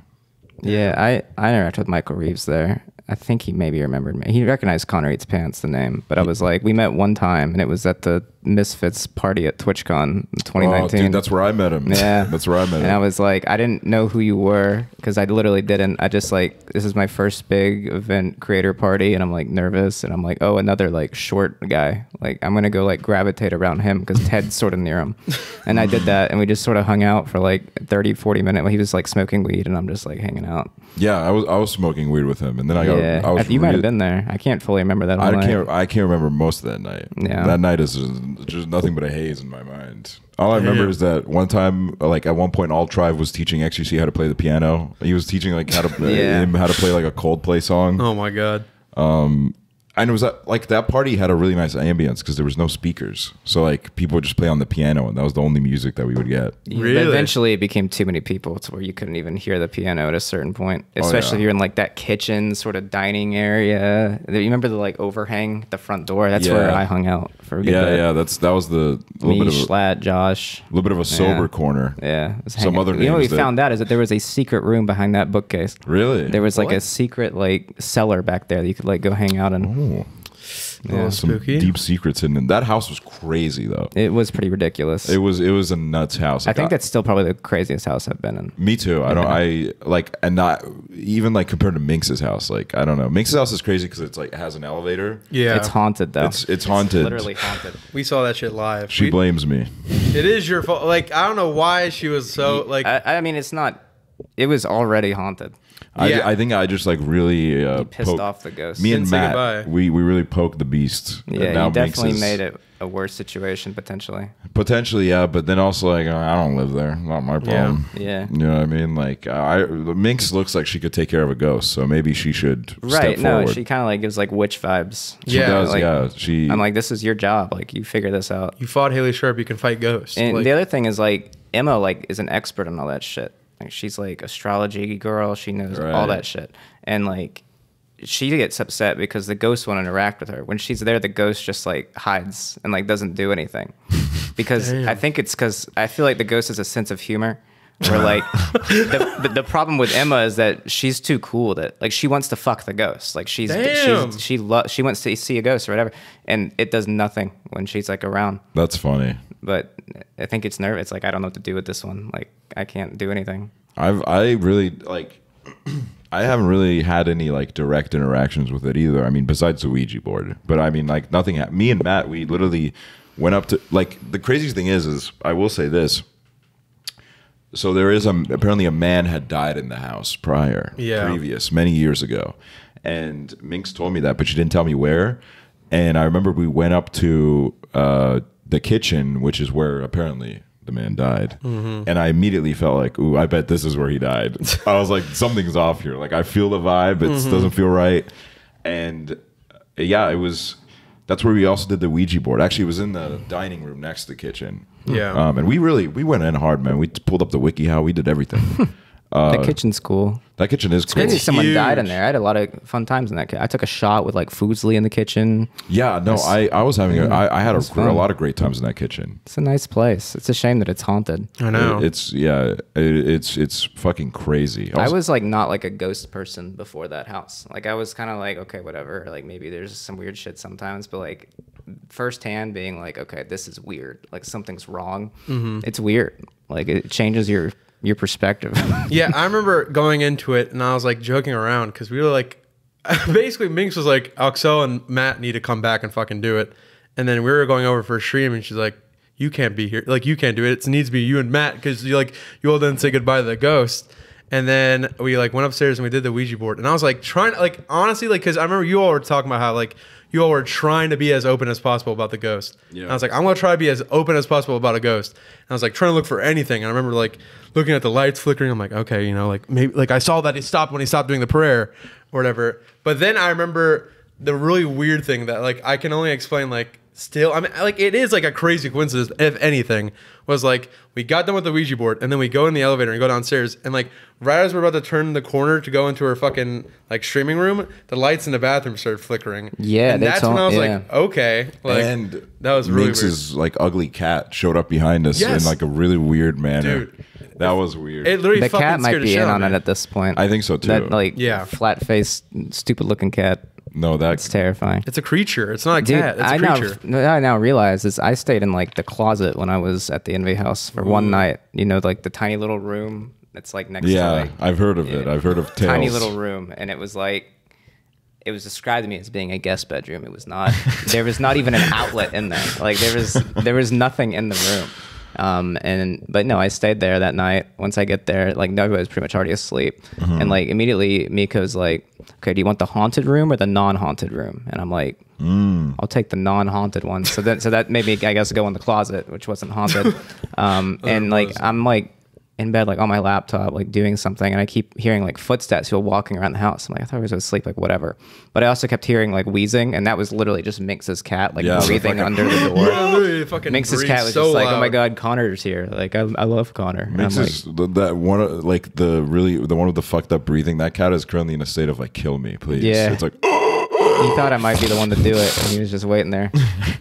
Yeah, I interacted with Michael Reeves there. I think he maybe remembered me. He recognized ConnorEatsPants, the name, but I was like, we met one time, and it was at the Misfits Party at TwitchCon in 2019. Oh, dude, that's where I met him. Yeah. That's where I met him. And I was like, I didn't know who you were because I literally didn't. I just like, this is my first big event creator party, and I'm like nervous, and I'm like, oh, another like short guy. Like I'm gonna go like gravitate around him because Ted's sort of near him. And I did that, and we just sort of hung out for like 30, 40 minutes. He was like smoking weed, and I'm just like hanging out. Yeah, I was smoking weed with him, and then I was you might have been there. I can't fully remember that. I can't remember most of that night. Yeah. That night is just nothing but a haze in my mind. All I remember is that one time, like at one point, All Tribe was teaching XGC how to play the piano. He was teaching like how to him how to play like a Coldplay song. oh my god, And it was like that party had a really nice ambience because there was no speakers, so like people would just play on the piano, and that was the only music that we would get. Really? But eventually, it became too many people to where you couldn't even hear the piano at a certain point. Especially if you're in like that kitchen sort of dining area. You remember the like overhang at the front door? That's where I hung out for a good bit. Yeah, that was the Me, Jschlatt, Josh. little bit of a sober corner. Yeah. it was Some hanging- other You know what we names that- found out is that there was a secret room behind that bookcase. Really? There was like What? a secret like cellar back there that you could like go hang out in. Oh. yeah, Some spooky. deep secrets hidden. In that house was crazy though. It was pretty ridiculous. It was a nuts house. I think that's still probably the craziest house I've been in. me too. I like, and not even like compared to Minx's house. Like I don't know. Minx's house is crazy because it's like it has an elevator. Yeah, It's haunted though. It's haunted. literally haunted. we saw that shit live. She blames me. It is your fault. Like I don't know why she was so like. I mean, it's not. It was already haunted. Yeah. I think I just like really Pissed off the ghost. Me and Didn't say Matt, goodbye. we really poked the beast. And Yeah, now you definitely Minx is- made it a worse situation potentially. Potentially, yeah, but then also like I don't live there. Not my problem. Yeah. You know what I mean? Like Minx looks like she could take care of a ghost, so maybe she should Right. step No, forward. she kind of like gives like witch vibes. She Yeah, does, like- yeah. She I'm like, this is your job. Like, you figure this out. You fought Haley Sharp. You can fight ghosts. And Like, the other thing is like, Emma like is an expert on all that shit. Like she's like astrology girl. She knows all that shit. And like she gets upset because the ghosts won't interact with her. When she's there, the ghost just like hides and like doesn't do anything. Because I think it's because I feel like the ghost has a sense of humor. Where like the problem with Emma is that she's too cool that like she wants to fuck the ghost. Like she wants to see a ghost or whatever, and it does nothing when she's like around. That's funny. But I think it's nervous. It's like I don't know what to do with this one. Like I can't do anything. I really like. I haven't really had any like direct interactions with it either. I mean, besides the Ouija board. But I mean, like nothing. Me and Matt, we literally went up to like the craziest thing is I will say this. So there is apparently a man had died in the house previous many years ago, and Minx told me that, but she didn't tell me where. And I remember we went up to the kitchen, which is where apparently the man died, and I immediately felt like, ooh, I bet this is where he died. I was like, something's off here. Like I feel the vibe, it doesn't feel right, and yeah, it was. That's where we also did the Ouija board. Actually, it was in the dining room next to the kitchen. Yeah. And we went in hard, man. We pulled up the WikiHow. We did everything. The kitchen's cool. That kitchen is cool. Maybe someone died in there. I had a lot of fun times in that kitchen. I took a shot with like Foodsley in the kitchen. Yeah, no, I was having I had a lot of great times in that kitchen. It's a nice place. It's a shame that it's haunted. I know. It's fucking crazy. I was like not like a ghost person before that house. Like I was kind of like, okay, whatever. Like maybe there's some weird shit sometimes, but like firsthand being like, okay, this is weird. Like something's wrong. It's weird. Like it changes your perspective. Yeah, I remember going into it and I was like joking around because we were like, basically Minx was like, Aksel and Matt need to come back and fucking do it. And then we were going over for a stream and she's like, you can't be here. Like you can't do it. It needs to be you and Matt because you all didn't say goodbye to the ghost. And then we like went upstairs and we did the Ouija board. And I was like trying to like, honestly, like, cause I remember you all were talking about how like, you all were trying to be as open as possible about the ghost. Yeah. And I was like, I'm going to try to be as open as possible about a ghost. And I was like trying to look for anything. And I remember like looking at the lights flickering. I'm like, okay, you know, like maybe like I saw that he stopped when he stopped doing the prayer or whatever. But then I remember the really weird thing that like I can only explain like still. I mean, like it is like a crazy coincidence, if anything, was like we got done with the Ouija board and then we go in the elevator and go downstairs and like right as we're about to turn the corner to go into our fucking like streaming room, the lights in the bathroom started flickering. Yeah, and that's when I was like, okay, like and that was really Minx's like ugly cat showed up behind us in like a really weird manner. Dude, that was weird. It literally the fucking cat might scared be the shit in out on of it me. at this point. I think so too. That like flat faced, stupid looking cat. No, that's terrifying. It's a creature. It's not a cat. It's a creature. I now realize is I stayed in like the closet when I was at the Envy House for one night. You know, like the tiny little room that's like next to like, I've heard of it. I've heard of tales. Tiny little room, and it was like it was described to me as being a guest bedroom. It was not. There was not even an outlet in there. Like there was nothing in the room. But no, I stayed there that night. Once I get there, like everybody was pretty much already asleep, and like immediately Miko's like, "Okay, do you want the haunted room or the non-haunted room?" And I'm like, "I'll take the non-haunted one." So that made me, I guess, go in the closet, which wasn't haunted. And like I'm like in bed, like on my laptop, like doing something, and I keep hearing like footsteps, people walking around the house. I'm like, I thought I was asleep, like whatever. But I also kept hearing like wheezing, and that was literally just Minx's cat, like breathing under the door. Minx's cat was so just like, loud. Oh my god, Connor's here. Like I love Connor. Minx is that one, like the one with the fucked up breathing. That cat is currently in a state of like, kill me, please. Yeah, it's like. He thought I might be the one to do it, and he was just waiting there.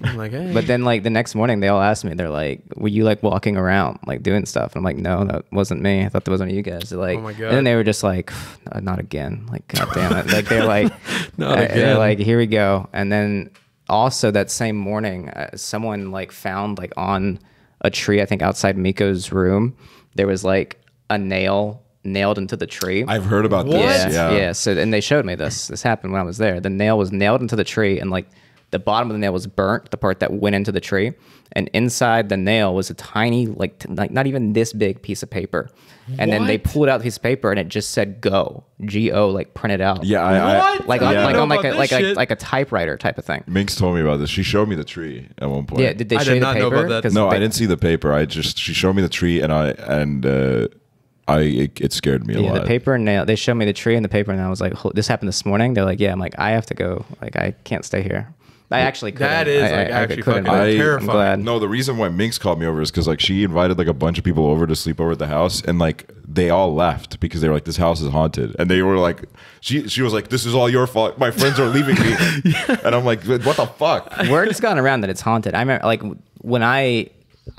I'm like, hey. But then, like the next morning, they all asked me. They're like, "Were you like walking around, like doing stuff?" And I'm like, "No, that wasn't me. I thought that was one of you guys." They're like, oh my god. And then they were just like, "Not again!" Like, god damn it! Like they're like, not again. They're like, "Here we go." And then also that same morning, someone like found like on a tree, I think outside Miko's room, there was like a nail nailed into the tree. I've heard about this. Yeah. So, and they showed me this. This happened when I was there. The nail was nailed into the tree, and like the bottom of the nail was burnt, the part that went into the tree, and inside the nail was a tiny, like not even this big piece of paper. And then they pulled out the piece of paper, and it just said "Go," G-O, like printed out. Yeah, like a typewriter type of thing. Minx told me about this. She showed me the tree at one point. Yeah, did they show you the paper? Know about that. No, I didn't see the paper. She showed me the tree, it scared me a lot. The paper and nail. They showed me the tree and the paper, and I was like, "This happened this morning." They're like, "Yeah." I'm like, "I have to go. Like, I can't stay here." I actually couldn't. That is I actually couldn't. fucking I'm terrifying. glad. No, the reason why Minx called me over is because like she invited like a bunch of people over to sleep over at the house, and like they all left because they were like, this house is haunted, and they were like, she was like, this is all your fault. My friends are leaving me, and I'm like, what the fuck? Word has gone around that it's haunted. I remember like when I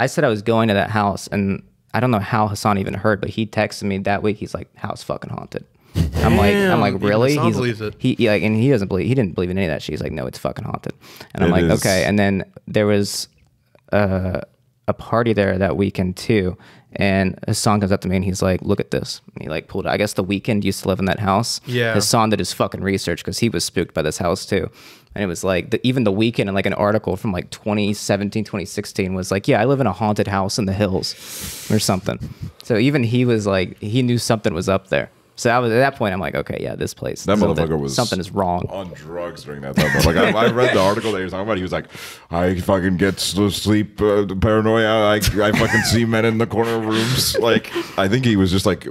said I was going to that house, and I don't know how Hassan even heard, but he texted me that week. He's like, house fucking haunted. I'm like, really? Hassan believes it. He like, and he didn't believe in any of that shit. He's like, no, it's fucking haunted. And I'm like, okay. And then there was a party there that weekend too. And Hassan comes up to me and he's like, look at this. And he like pulled it. I guess the weekend used to live in that house. Yeah. Hassan did his fucking research because he was spooked by this house too. And it was like, even the weekend, and like an article from like 2017, 2016 was like, yeah, I live in a haunted house in the hills or something. So even he was like, he knew something was up there. So at that point, I'm like, okay, yeah, this place. That motherfucker was something is wrong. On drugs during that time. Like I read the article that he was talking about. He was like, I fucking get sleep paranoia. I fucking see men in the corner of rooms. Like I think he was just like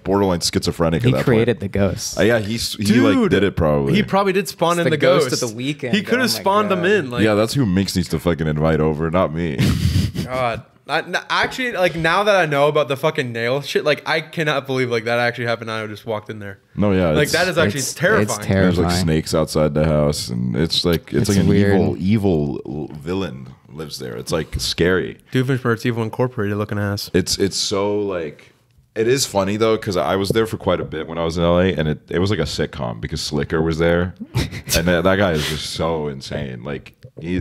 borderline schizophrenic. He at that created point. the ghost. Yeah, he like did it probably. He probably did spawn in the ghost of the weekend. He could have Oh my spawned God. them in. Like, yeah, that's who Minx needs to fucking invite over, not me. God. Actually, like now that I know about the fucking nail shit, like I cannot believe like that actually happened. I just walked in there. No, yeah, Like that is actually terrifying. It's terrifying. There's like snakes outside the house, and it's like It's an weird. evil villain lives there. It's like scary. Doofenshmirtz Evil Incorporated looking ass. It's so like it is funny though because I was there for quite a bit when I was in LA, and it was like a sitcom because Slicker was there, and that guy is just so insane. Like I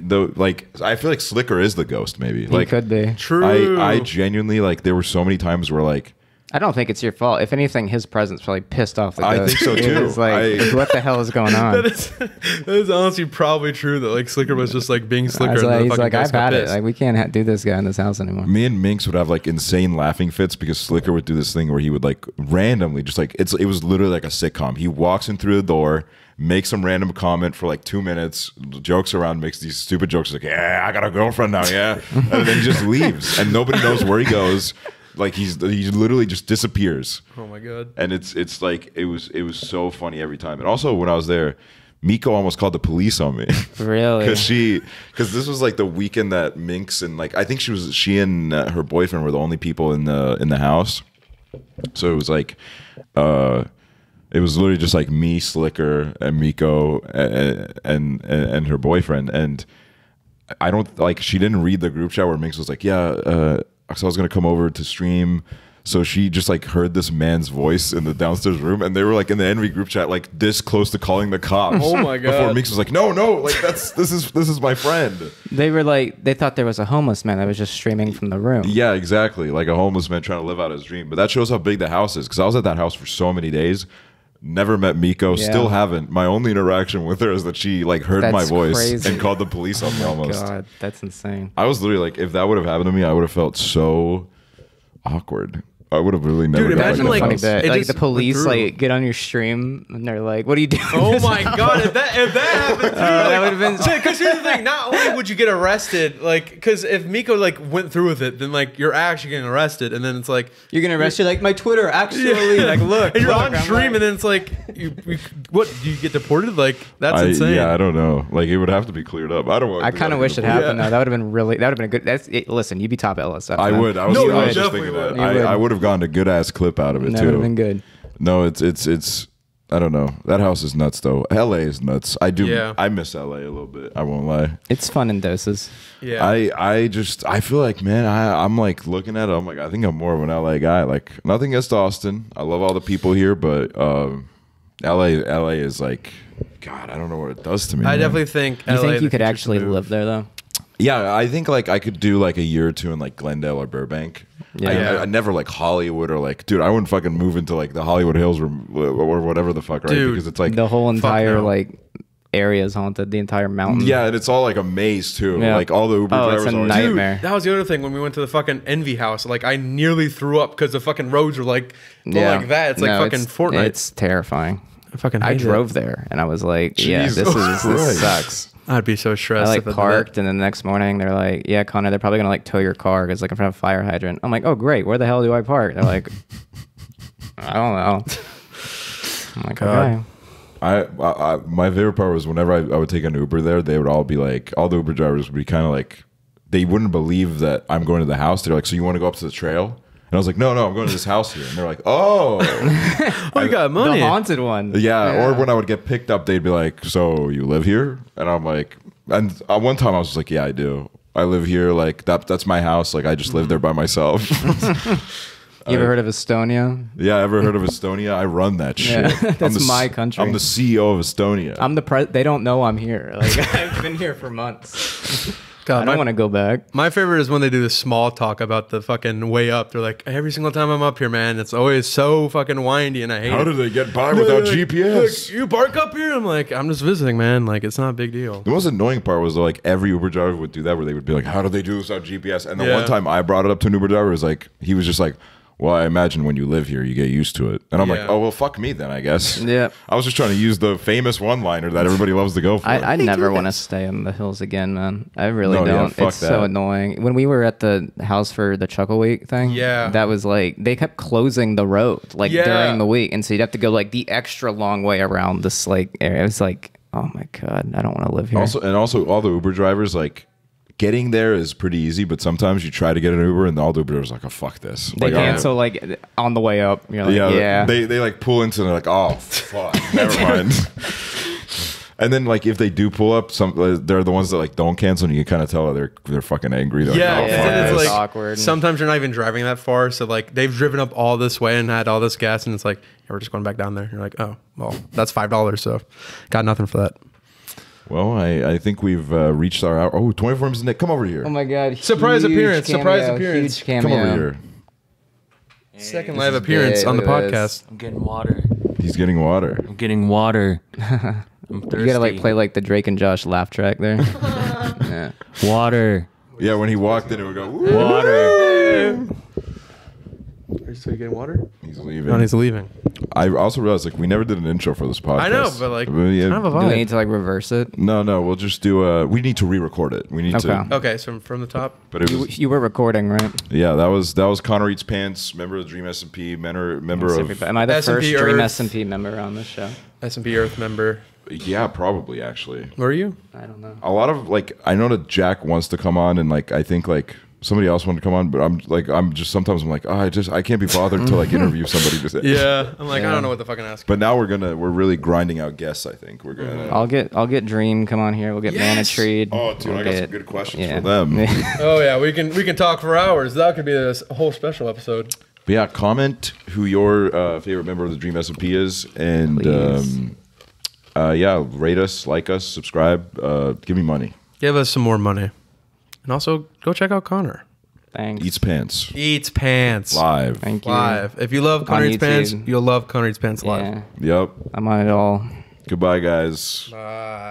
feel like Slicker is the ghost. Maybe He could be. True. I genuinely like there were so many times where like. I don't think it's your fault. If anything, his presence probably pissed off the I ghost. think so, He too. was like, what the hell is going on? that is honestly probably true that like Slicker was just like being Slicker. He's and the like, fucking I've ghost got had it. pissed. Like, we can't do this guy in this house anymore. Me and Minx would have like insane laughing fits because Slicker would do this thing where he would like randomly just like it was literally like a sitcom. He walks in through the door, makes some random comment for like 2 minutes, jokes around, makes these stupid jokes like, yeah, I got a girlfriend now, yeah, and then he just leaves and nobody knows where he goes. Like he literally just disappears. Oh my God. And it's like it was so funny every time. And also when I was there, Miko almost called the police on me. Really? Because this was like the weekend that Minx and like I think she and her boyfriend were the only people in the house. So it was like it was literally just like me, Slicker, and Miko and her boyfriend. And I don't like she didn't read the group chat where Minx was like, yeah, so I was gonna come over to stream. So she just like heard this man's voice in the downstairs room, and they were like in the Envy group chat, like this close to calling the cops. Oh my God. Before Minx was like, no, like this is my friend. They were like, they thought there was a homeless man that was just streaming from the room. Yeah, exactly. Like a homeless man trying to live out his dream. But that shows how big the house is. Because I was at that house for so many days. Never met Miko. Yeah. Still haven't. My only interaction with her is that she like heard my That's voice crazy. and called the police on me almost. God, that's insane. I was literally like, if that would have happened to me, I would have felt so awkward. I would have really never. Dude, got imagine, that like, Funny house. bit. It Like just the police went through. like get on your stream and they're like, "What are you doing?" Oh my God! If that happened, too, that would've been- Because here's the thing: not only would you get arrested, like, because if Miko like went through with it, then like you're actually getting arrested, and then it's like You're gonna arrest you like my Twitter actually. Like, look, and you're look, on I'm stream, like- and then it's like, what? Do you get deported? Like that's insane. Yeah, I don't know. Like it would have to be cleared up. I don't want. I kind of wish it happened though. That would have been really. That would have been a good. That's it. Listen, you'd be top LSF. I man. would. I was, No, I you was just definitely thinking that. would. You would. I would have gotten a good ass clip out of it That too. would have been good. No, it's. I don't know. That house is nuts though. LA is nuts. I do. Yeah. I miss LA a little bit. I won't lie. It's fun in doses. Yeah. I feel like, man, I'm like looking at it. I'm like, I think I'm more of an LA guy. Like nothing against Austin. I love all the people here, but LA is like, God, I don't know what it does to me. I man. definitely think. You LA in think the you could future actually should move. live there though? Yeah, I think like I could do like a year or two in like Glendale or Burbank. Yeah. I never like Hollywood or like, dude, I wouldn't fucking move into like the Hollywood Hills or whatever the fuck, right? Dude, Because it's like, The whole entire no. like area is haunted. The entire mountain. yeah, and it's all like a maze too. Yeah. Like all the Uber Oh, drivers it's a always. night- Dude, Nightmare. that was the other thing when we went to the fucking Envy house. Like I nearly threw up because the fucking roads were like like that. It's like No, fucking Fortnite. It's terrifying. I fucking I hate it. drove there and I was like, yeah, Jesus this Christ. sucks. I'd be so I stressed. like if I did parked that. and then the next morning they're like, yeah, Connor, they're probably gonna like tow your car because like in front of a fire hydrant. I'm like, oh great, where the hell do I park? They're like, I don't know. I'm like, God. okay. My favorite part was whenever I would take an Uber there, they would all be like, all the Uber drivers would be kind of like, they wouldn't believe that I'm going to the house. They're like, so you want to go up to the trail? And I was like, no, I'm going to this house here. And they're like, oh, you got money. The haunted one. Yeah. Or when I would get picked up, they'd be like, so you live here? And I'm like, and one time I was just like, yeah, I do. I live here. Like that's my house. Like I just live there by myself. You ever heard of Estonia? Yeah, ever heard of Estonia? I run that shit. Yeah, that's my country. I'm the CEO of Estonia. I'm the they don't know I'm here. Like I've been here for months. God, I don't want to go back. My favorite is when they do the small talk about the fucking way up. They're like, every single time I'm up here, man, it's always so fucking windy, and I hate it. How do they get by without GPS? Like, you park up here? I'm like, I'm just visiting, man. Like, it's not a big deal. The most annoying part was like every Uber driver would do that, where they would be like, how do they do this without GPS? And the one time I brought it up to an Uber driver, it was like, he was just like, well, I imagine when you live here, you get used to it. And I'm like, oh, well, fuck me then, I guess. Yeah. I was just trying to use the famous one-liner that everybody loves to go for. I never want to stay in the hills again, man. I really don't. Yeah, fuck it's so annoying. When we were at the house for the Chuckle Week thing, that was like, they kept closing the road like during the week. And so you'd have to go like the extra long way around this like area. It was like, oh my God, I don't want to live here. Also, all the Uber drivers, like, getting there is pretty easy, but sometimes you try to get an Uber and all the Uber drivers are like, oh, fuck this. They like, cancel like on the way up. You're like, They like pull into and they're like, oh, fuck, never mind. And then like if they do pull up, they're the ones that like don't cancel, and you can kind of tell that they're fucking angry. They're Yeah, like, oh, and it's like awkward. Sometimes you're not even driving that far, so like they've driven up all this way and had all this gas, and it's like, yeah, we're just going back down there. You're like, oh, well, that's $5, so got nothing for that. Well, I think we've reached our hour. Oh, 24 minutes in it. Come over here. Oh my God. Surprise appearance. Surprise appearance. Huge cameo. Come over here. Second live appearance on the podcast. I'm getting water. He's getting water. I'm getting water. I'm thirsty. You gotta like play like the Drake and Josh laugh track there. Yeah. Water. Yeah, when he walked in, it would go, woo. Water. So you getting water? He's leaving. No, he's leaving. I also realized like we never did an intro for this podcast. I know, but like, yeah. kind of a Do we vibe. need to like reverse it? No, we'll just do we need to re-record it. We need to. Okay, so from the top. But it was, You were recording, right? yeah, that was ConnorEatsPants, member of the DreamSMP, member of. Am I the SMP first Dream Earth. SMP member on this show? SMP Earth member. Yeah, probably actually. Were you? I don't know. A lot of like I know that Jack wants to come on, and like I think like somebody else wanted to come on, but I'm just sometimes I'm like, oh, I can't be bothered to like interview somebody. Yeah, I'm like, I don't know what to fucking ask. But now we're really grinding out guests. I think we're gonna. I'll get Dream come on here. We'll get Manatreed. Oh, dude, we'll I got some good questions yeah. for them. Oh yeah, we can talk for hours. That could be a whole special episode. But yeah, comment who your favorite member of the DreamSMP is, and yeah, rate us, like us, subscribe, give me money. Give us some more money, and also go check out Connor. Thanks. Eats Pants Eats Pants live. Thank you. live. If you love Connor Eats Pants, YouTube. you'll love Connor Eats Pants live. Yeah. Yep. I'm on it all. Goodbye, guys. Bye.